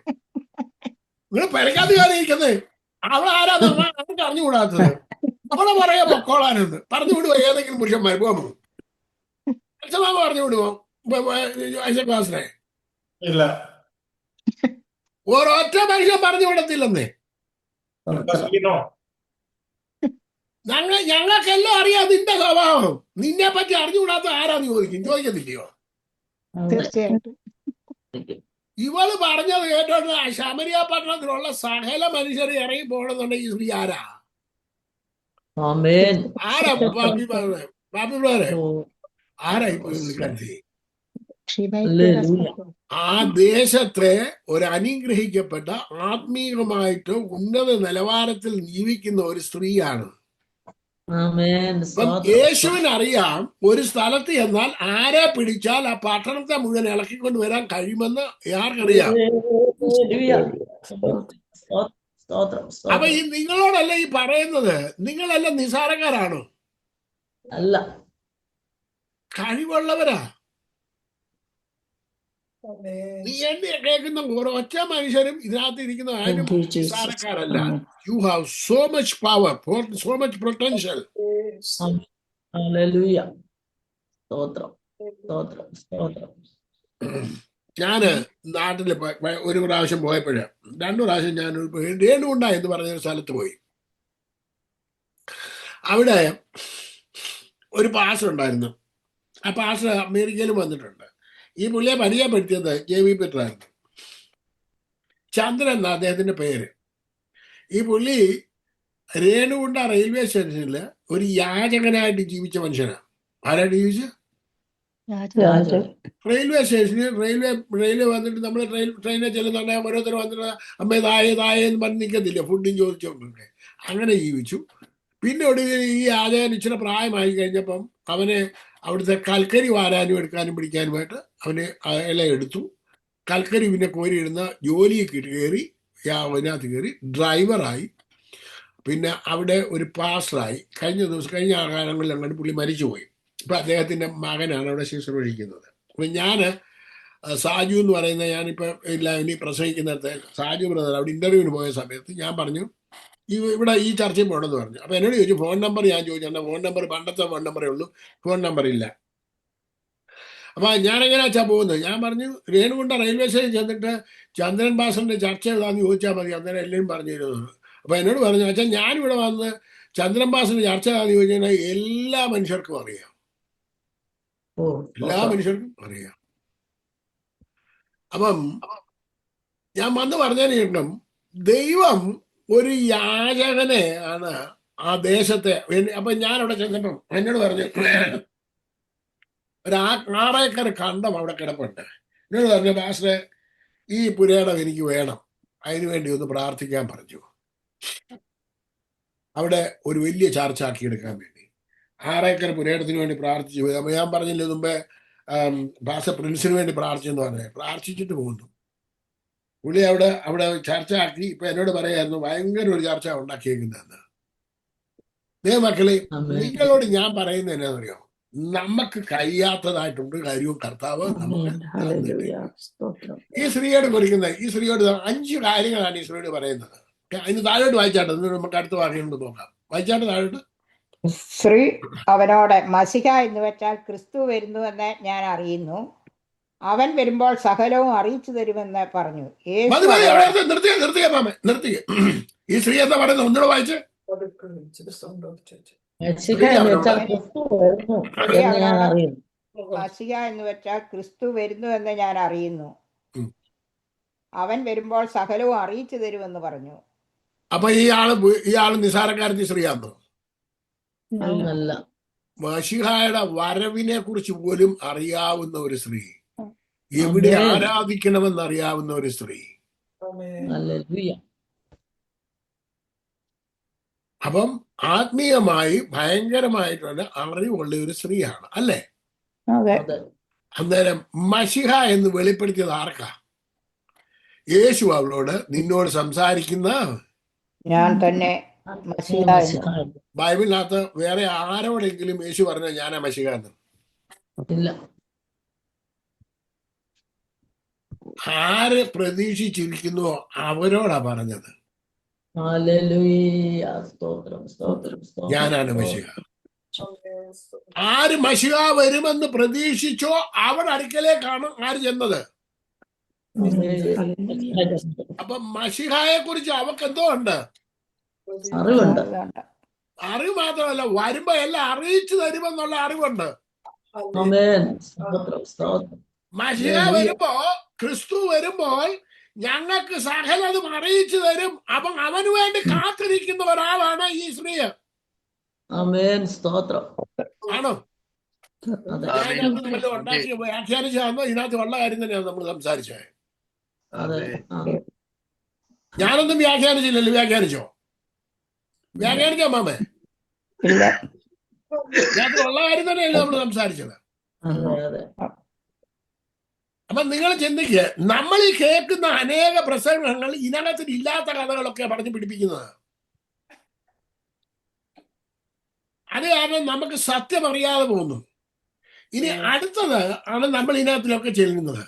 നിങ്ങൾ പെരക്കാതെ അവളാരാ അറിഞ്ഞുകൂടാത്തത്? അവളെ പറയാ പൊക്കോളാനെന്ന് പറഞ്ഞു വിടുവോ? ഏതെങ്കിലും പുരുഷന്മാർ പോകുമോ? അച്ഛനാമ പറഞ്ഞു വിടുവോ ക്ലാസ്സിനെ? ഇല്ല, ഓരൊറ്റ മനുഷ്യൻ പറഞ്ഞു വിടത്തില്ലെന്നേ. ഞങ്ങൾക്കെല്ലാം അറിയാം നിന്റെ സ്വഭാവം. നിന്നെ പറ്റി അറിഞ്ഞുകൂടാത്ത ആരാന്ന് ചോദിക്കത്തില്ലയോ? തീർച്ചയായിട്ടും. ഇവള് പറഞ്ഞത് കേട്ടോണ്ട് ശമരിയ പട്ടണത്തിലുള്ള സകല മനുഷ്യർ ഇറങ്ങി പോകണമെന്നുണ്ടെങ്കിൽ ഈ സ്ത്രീ ആരാ? ആ ദേശത്തെ ഒരു അനുഗ്രഹിക്കപ്പെട്ട ആത്മീയമായിട്ട് ഉന്നത നിലവാരത്തിൽ ജീവിക്കുന്ന ഒരു സ്ത്രീയാണ്. യേശുവിനറിയാം ഒരു സ്ഥലത്ത് എന്നാൽ ആരെ പിടിച്ചാൽ ആ പട്ടണത്തെ മുഴുവൻ ഇളക്കിക്കൊണ്ട് വരാൻ കഴിയുമെന്ന് ആർക്കറിയാം? അപ്പൊ ഈ നിങ്ങളോടല്ല ഈ പറയുന്നത്. നിങ്ങളെല്ലാം നിസാരക്കാരാണോ? അല്ല, കഴിവുള്ളവരാ. നീ എന്നെ കേൾക്കുന്ന ഒരൊറ്റ മനുഷ്യരും ഇതിനകത്ത് ഇരിക്കുന്ന ആരും Thank you, Jesus. നിസ്സാരക്കാരല്ല. Amen. You have so much power, so much potential. Hallelujah. സ്തോത്രം സ്തോത്രം സ്തോത്രം. ഞാന് നാട്ടില് ഒരു പ്രാവശ്യം പോയപ്പോഴ് 2 പ്രാവശ്യം ഞാൻ രേണുകൊണ്ട എന്ന് പറഞ്ഞൊരു സ്ഥലത്ത് പോയി. അവിടെ ഒരു പാസ്റ്റർ ഉണ്ടായിരുന്നു. ആ പാസ്റ്റർ അമേരിക്കയിലും വന്നിട്ടുണ്ട്. ഈ പുള്ളിയെ പരിചയപ്പെടുത്തിയത് JV പീറ്ററായിരുന്നു. ചന്ദ്രൻ എന്ന അദ്ദേഹത്തിന്റെ പേര്. ഈ പുള്ളി രേണുകൊണ്ട റെയിൽവേ സ്റ്റേഷനിൽ ഒരു യാചകനായിട്ട് ജീവിച്ച മനുഷ്യനാണ്. ആരായിട്ട് ജീവിച്ച? രാജൻ. റെയിൽവേ സ്റ്റേഷനിൽ റെയിൽവേ വന്നിട്ട് നമ്മൾ ട്രെയിനിൽ ചെല്ലുന്നുണ്ടെങ്കിൽ ഓരോരുത്തർ വന്നിട്ട് അമ്മേ താഴെ എന്ന് പറഞ്ഞ് നിൽക്കത്തില്ല, ഫുഡും ചോദിച്ചോണ്ടേ. അങ്ങനെ ജീവിച്ചു. പിന്നെ ഒടുവിൽ ഈ യാചകൻ ഇച്ചിരി പ്രായമായി കഴിഞ്ഞപ്പം അവനെ അവിടുത്തെ കൽക്കരി വാരാനും എടുക്കാനും പിടിക്കാനുമായിട്ട് അവന് ഇല എടുത്തു. കൽക്കരി പിന്നെ കോരിയിടുന്ന ജോലിയിൽ കയറി അതിനകത്ത് കയറി ഡ്രൈവറായി. പിന്നെ അവിടെ ഒരു പാസ്റ്ററായി. കഴിഞ്ഞ കാലങ്ങളിൽ അങ്ങോട്ട് പുള്ളി മരിച്ചുപോയി. ഇപ്പം അദ്ദേഹത്തിൻ്റെ മകനാണ് അവിടെ ശുശ്രൂഷിക്കുന്നത്. അപ്പം ഞാൻ സാജു എന്ന് പറയുന്ന, ഞാനിപ്പോൾ ഇല്ല ഇനി പ്രസംഗിക്കുന്നിടത്ത് സാജു ബ്രദർ അവിടെ ഇൻ്റർവ്യൂവിന് പോയ സമയത്ത് ഞാൻ പറഞ്ഞു ഇവിടെ ഈ ചർച്ചയിൽ പോകണമെന്ന് പറഞ്ഞു. അപ്പം എന്നോട് ചോദിച്ചു ഫോൺ നമ്പർ. ഞാൻ ചോദിച്ചു എൻ്റെ ഫോൺ നമ്പർ പണ്ടത്തെ ഫോൺ നമ്പറേ ഉള്ളൂ, ഫോൺ നമ്പർ ഇല്ല. അപ്പം ഞാനെങ്ങനെ വെച്ചാൽ പോകുന്നത്? ഞാൻ പറഞ്ഞു രേണുകൊണ്ട റെയിൽവേ സ്റ്റേഷൻ ചെന്നിട്ട് ചന്ദ്രൻ ബാസന്റെ ചർച്ച ഏതാന്ന് ചോദിച്ചാൽ മതി, അന്നേരം എല്ലാവരും പറഞ്ഞു തരുന്നത്. അപ്പം എന്നോട് പറഞ്ഞു വെച്ചാൽ ഞാനിവിടെ വന്ന് ചന്ദ്രൻ ബാസന്റെ ചർച്ച ഏതാന്ന് ചോദിച്ചു കഴിഞ്ഞാൽ എല്ലാ മനുഷ്യർക്കും അറിയാം, എല്ലാ മനുഷ്യർക്കും അറിയാം. അപ്പം ഞാൻ വന്ന് പറഞ്ഞതിന് ശേഷം ദൈവം ഒരു യാചകനെ ആണ് ആ ദേശത്തെ. അപ്പൊ ഞാൻ അവിടെ ചെന്നപ്പം എന്നോട് പറഞ്ഞു ഒരു 6 ഏക്കർ കണ്ടം അവിടെ കിടപ്പുണ്ട്. എന്നോട് പറഞ്ഞു പാസ്റ്ററെ ഈ പുരയിടം എനിക്ക് വേണം, അതിനു വേണ്ടി ഒന്ന് പ്രാർത്ഥിക്കാൻ പറഞ്ഞു. അവിടെ ഒരു വലിയ ചർച്ച ആക്കിയെടുക്കാൻ വേണ്ടി 6 ഏക്കർ പുരയിടത്തിന് വേണ്ടി പ്രാർത്ഥിച്ചു. അപ്പൊ ഞാൻ പറഞ്ഞില്ലേ മുമ്പേ പാസ്റ്റർ പ്രിൻസിന് വേണ്ടി പ്രാർത്ഥിച്ചെന്ന് പറഞ്ഞേ, പ്രാർത്ഥിച്ചിട്ട് പോകുന്നു. പുള്ളി അവിടെ ചർച്ച ആക്കി. ഇപ്പൊ എന്നോട് പറയായിരുന്നു ഭയങ്കര ഒരു ചർച്ച ഉണ്ടാക്കിയേക്കുന്നതെന്ന്. മക്കളെ, നിങ്ങളോട് ഞാൻ പറയുന്നത് എന്നാന്നറിയോ? നമുക്ക് കഴിയാത്തതായിട്ടുണ്ട് കാര്യവും കർത്താവ് നമുക്ക്. ഈ സ്ത്രീയോട് കുറിക്കുന്ന ഈ സ്ത്രീയോട് 5 കാര്യങ്ങളാണ് ഈ സ്ത്രീയോട് പറയുന്നത്. അതിന് താഴോട്ട് വായിച്ചാട്ടെ, നമുക്ക് അടുത്ത വാക്യം കൊണ്ട് നോക്കാം. വായിച്ചാട്ടെ താഴോട്ട്. സ്ത്രീ അവനോട് മസിഹ എന്ന് വെച്ചാൽ ക്രിസ്തു വരുന്നുവെന്ന് ഞാൻ അറിയുന്നു, അവൻ വരുമ്പോൾ സകലവും അറിയിച്ചു തരുമെന്ന് പറഞ്ഞു. നിർത്തിയ ഈ സ്ത്രീ എന്താ പറയുന്നത്? ഒന്നുകൂടെ വായിച്ച്. മസിഹ എന്ന് വെച്ചാൽ ക്രിസ്തു വരുന്നുവെന്ന് ഞാൻ അറിയുന്നു, അവൻ വരുമ്പോൾ സകലവും അറിയിച്ചു തരുമെന്ന് പറഞ്ഞു. അപ്പൊ ഈ ആള് നിസാരക്കാരത്തി സ്ത്രീയാണോ? മശിഹായുടെ വരവിനെ കുറിച്ച് പോലും അറിയാവുന്ന ഒരു സ്ത്രീ, എവിടെ ആരാധിക്കണമെന്ന് അറിയാവുന്ന ഒരു സ്ത്രീ. അപ്പം ആത്മീയമായി ഭയങ്കരമായിട്ടുള്ള അറിവുള്ള ഒരു സ്ത്രീയാണ്, അല്ലേ? അന്നേരം മശിഹ എന്ന് വെളിപ്പെടുത്തിയത് ആർക്കാ? യേശു അവളോട് നിന്നോട് സംസാരിക്കുന്ന ഞാൻ തന്നെ മശിഹ. ബൈബിളിനകത്ത് വേറെ ആരോടെങ്കിലും യേശു പറഞ്ഞ ഞാനാ മശിഹ എന്ന്? ആര് പ്രതീക്ഷിച്ചിരിക്കുന്നുവോ അവരോടാ പറഞ്ഞത് ഞാനാണ് മശിഹ. ആര് മശിഹ വരുമെന്ന് പ്രതീക്ഷിച്ചോ അവിടെ അടുക്കലേക്കാണ് ആര് ചെന്നത്? അപ്പൊ മശിഹായെ കുറിച്ച് അവക്ക് എന്തോ ഉണ്ട്, അറിവ് മാത്രമല്ല, വരുമ്പോ എല്ലാം അറിയിച്ചു തരുമെന്നുള്ള അറിവുണ്ട്. മശിഹ വരുമ്പോ, ക്രിസ്തു വരുമ്പോൾ ഞങ്ങൾക്ക് സകലതും അറിയിച്ചു തരും. അപ്പം അവന് വേണ്ടി കാത്തിരിക്കുന്ന ഒരാളാണ് ഈ സ്ത്രീ. ആണോ? ഉണ്ടാക്കി വ്യാഖ്യാനിച്ചാന്നോ? ഇതിനകത്ത് ഉള്ള കാര്യം തന്നെയാണ് നമ്മൾ സംസാരിച്ചത്. ഞാനൊന്നും വ്യാഖ്യാനിച്ചില്ലല്ലോ. വ്യാഖ്യാനിച്ചോ? വ്യാഖ്യാനിച്ചോ മാമേ? ഇതിനകത്ത് ഉള്ള കാര്യം തന്നെയല്ലേ നമ്മൾ സംസാരിച്ചത്. അപ്പൊ നിങ്ങൾ ചിന്തിക്കുക, നമ്മൾ ഈ കേൾക്കുന്ന അനേക പ്രസംഗങ്ങൾ ഇതിനകത്ത് ഇല്ലാത്ത കഥകളൊക്കെ പറഞ്ഞു പിടിപ്പിക്കുന്നത്. അത് കാരണം നമുക്ക് സത്യം അറിയാതെ പോകുന്നു. ഇനി അടുത്തത് ആണ് നമ്മൾ ഇതിനകത്തിലൊക്കെ ചെല്ലുന്നത്.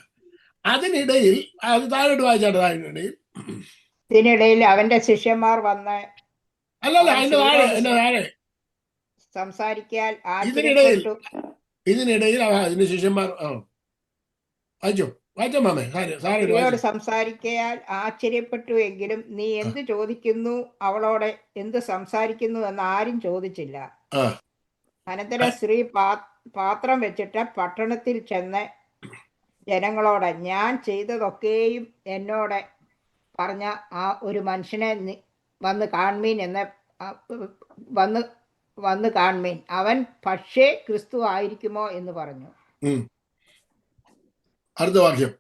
അതിനിടയിൽ അത് താഴോട്ട് വായിച്ചാട്ടെ. അതിനിടയിൽ ഇതിനിടയിൽ അവന്റെ ശിഷ്യന്മാർ വന്ന് അല്ലല്ല, അവൻ അതിന്റെ താഴെ, സ്ത്രീയോട് അതിന്റെ താഴെ. സംസാരിക്കാൻ ഇതിനിടയിൽ ആശ്ചര്യപ്പെട്ടു. അതിന്റെ ശിഷ്യന്മാർ വായിച്ചോ മാമേ. സാറി സ്ത്രീയോട് സംസാരിക്കാൻ ആശ്ചര്യപ്പെട്ടു എങ്കിലും നീ എന്ത് ചോദിക്കുന്നു, അവളോട് എന്ത് സംസാരിക്കുന്നു എന്ന് ആരും ചോദിച്ചില്ല. അനന്തരം സ്ത്രീ പാത്രം വെച്ചിട്ട് പട്ടണത്തിൽ ചെന്ന് ജനങ്ങളോട് ഞാൻ ചെയ്തതൊക്കെയും എന്നോട് പറഞ്ഞ ആ ഒരു മനുഷ്യനെ വന്ന് കാൺമീൻ എന്ന് വന്ന് കാൺമീൻ, അവൻ പക്ഷേ ക്രിസ്തു ആയിരിക്കുമോ എന്ന് പറഞ്ഞു. അടുത്ത വാക്യം.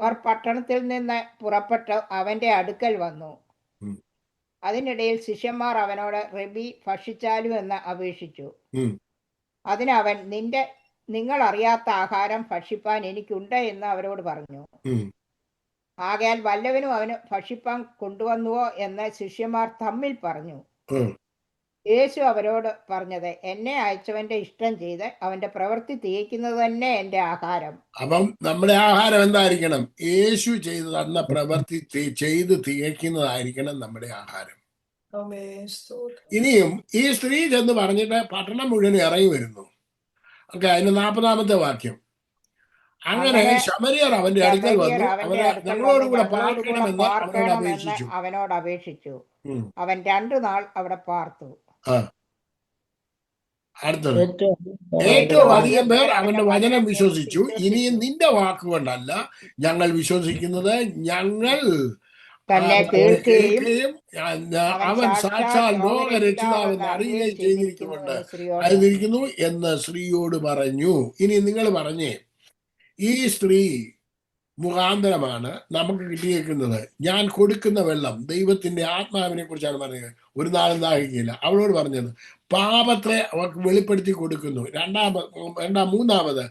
അവർ പട്ടണത്തിൽ നിന്ന് പുറപ്പെട്ട് അവന്റെ അടുക്കൽ വന്നു. അതിനിടയിൽ ശിഷ്യന്മാർ അവനോട് റബി ഭക്ഷിച്ചാലും എന്ന് അപേക്ഷിച്ചു. അതിനവൻ നിങ്ങൾ അറിയാത്ത ആഹാരം ഭക്ഷിപ്പാൻ എനിക്കുണ്ട് എന്ന് അവരോട് പറഞ്ഞു. ആകയാൽ വല്ലവനും അവന് ഭക്ഷിപ്പാൻ കൊണ്ടുവന്നുവോ എന്ന് ശിഷ്യന്മാർ തമ്മിൽ പറഞ്ഞു. യേശു അവരോട് പറഞ്ഞത്, എന്നെ അയച്ചവന്റെ ഇഷ്ടം ചെയ്ത് അവന്റെ പ്രവൃത്തി തികയ്ക്കുന്നത് തന്നെ എന്റെ ആഹാരം. അപ്പം നമ്മുടെ ആഹാരം എന്തായിരിക്കണം? യേശു ചെയ്തു തന്ന പ്രവൃത്തി ചെയ്ത് തികയ്ക്കുന്നതായിരിക്കണം നമ്മുടെ ആഹാരം. ഇനിയും ഈ സ്ത്രീ ചെന്ന് പറഞ്ഞിട്ട് പട്ടണം മുഴുവൻ ഇറങ്ങി വരുന്നു. ഓക്കെ, അതിന്റെ 40-ാമത്തെ വാക്യം. അങ്ങനെ ശമരിയർ അവന്റെ അടുക്കൽ വന്നു, ഞങ്ങളോടുകൂടെ പാർക്കണമെന്ന് അവനോട് അപേക്ഷിച്ചു. അവൻ 2 നാൾ അവിടെ പാർത്തു. അടുത്തത്, ഏറ്റവും അധികം പേർ അവന്റെ വചനം വിശ്വസിച്ചു. ഇനിയും നിന്റെ വാക്കുകൊണ്ടല്ല ഞങ്ങൾ വിശ്വസിക്കുന്നത്, ഞങ്ങൾ തന്നെ കേൾക്കുകയും അവൻ സാക്ഷാൽ ലോകരക്ഷിതാവെന്ന് അറിയുകയും ചെയ്തിരിക്കുന്നു എന്ന് സ്ത്രീയോട് പറഞ്ഞു. ഇനി നിങ്ങൾ പറഞ്ഞേ, ഈ സ്ത്രീ മുഖാന്തരമാണ് നമുക്ക് കിട്ടിയേക്കുന്നത്. ഞാൻ കൊടുക്കുന്ന വെള്ളം ദൈവത്തിന്റെ ആത്മാവിനെ കുറിച്ചാണ് പറഞ്ഞത്. ഒരു നാളും ദാഹിക്കില്ല. അവളോട് പറഞ്ഞത് പാപത്തെ അവർക്ക് വെളിപ്പെടുത്തി കൊടുക്കുന്നു. മൂന്നാമത്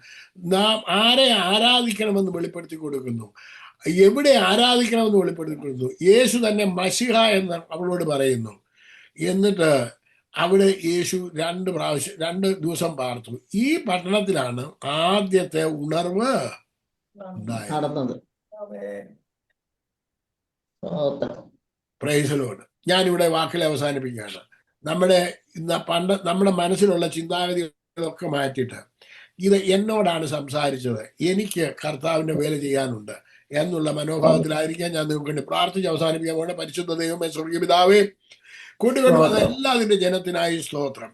നാം ആരെ ആരാധിക്കണമെന്ന് വെളിപ്പെടുത്തി കൊടുക്കുന്നു. എവിടെ ആരാധിക്കണമെന്ന് വെളിപ്പെടുത്തി കൊടുക്കുന്നു. യേശു തന്നെ മശിഹ എന്ന് അവളോട് പറയുന്നു. എന്നിട്ട് അവിടെ യേശു 2 ദിവസം പാർത്തു. ഈ പട്ടണത്തിലാണ് ആദ്യത്തെ ഉണർവ് നടന്നത്. Price the Lord. ഞാനിവിടെ വാക്കിൽ അവസാനിപ്പിക്കുകയാണ്. നമ്മുടെ മനസ്സിലുള്ള ചിന്താഗതികളൊക്കെ മാറ്റിയിട്ട് ഇത് എന്നോടാണ് സംസാരിച്ചത്, എനിക്ക് കർത്താവിന്റെ വേല ചെയ്യാനുണ്ട് എന്നുള്ള മനോഭാവത്തിലായിരിക്കാൻ ഞാൻ നിങ്ങൾക്ക് വേണ്ടി പ്രാർത്ഥിച്ച് അവസാനിപ്പിക്കാൻ വേണ്ട. പരിശുദ്ധ ദൈവമേ, സ്വർഗീയ പിതാവേ, കൂട്ടിക്കൊണ്ടുവന്ന എല്ലാതിന്റെ ജനത്തിനായി സ്തോത്രം.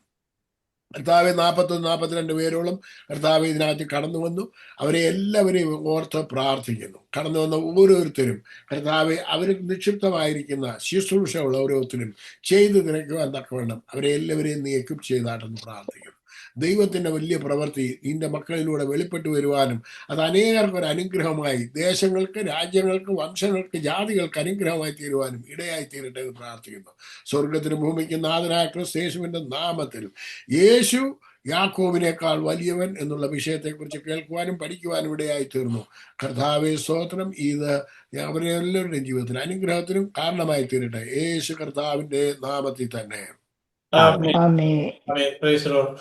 കർത്താവെ, 41-42 പേരോളം കർത്താവ് ഇതിനകത്ത് കടന്നു വന്നു. അവരെ എല്ലാവരെയും ഓർത്ത് പ്രാർത്ഥിക്കുന്നു. കടന്നു വന്ന ഓരോരുത്തരും കർത്താവെ, അവർ നിക്ഷിപ്തമായിരിക്കുന്ന ശുശ്രൂഷകൾ ഓരോരുത്തരും ചെയ്തു തിരക്കുവാൻ തക്കവണ്ണം അവരെ എല്ലാവരെയും നീ എക്വിപ്പ് ചെയ്താട്ടെന്ന് പ്രാർത്ഥിക്കുന്നു. ദൈവത്തിന്റെ വലിയ പ്രവൃത്തി നിന്റെ മക്കളിലൂടെ വെളിപ്പെട്ടു വരുവാനും അത് അനേകർക്ക് ഒരു അനുഗ്രഹമായി, ദേശങ്ങൾക്ക്, രാജ്യങ്ങൾക്ക്, വംശങ്ങൾക്ക്, ജാതികൾക്ക് അനുഗ്രഹമായി തീരുവാനും ഇടയായി തീരട്ടെ എന്ന് പ്രാർത്ഥിക്കുന്നു. സ്വർഗത്തിന് ഭൂമിക്ക് നാഥനായ ക്രിസ്തു യേശുവിന്റെ നാമത്തിൽ, യേശു യാക്കോബിനേക്കാൾ വലിയവൻ എന്നുള്ള വിഷയത്തെക്കുറിച്ച് കേൾക്കുവാനും പഠിക്കുവാനും ഇടയായി തീർന്നു. കർത്താവേ, സ്തോത്രം. ഇത് അവരെ എല്ലാവരുടെയും ജീവിതത്തിന് അനുഗ്രഹത്തിനും കാരണമായി തീരട്ടെ, യേശു കർത്താവിന്റെ നാമത്തിൽ തന്നെ. ആമേൻ. Praise the Lord.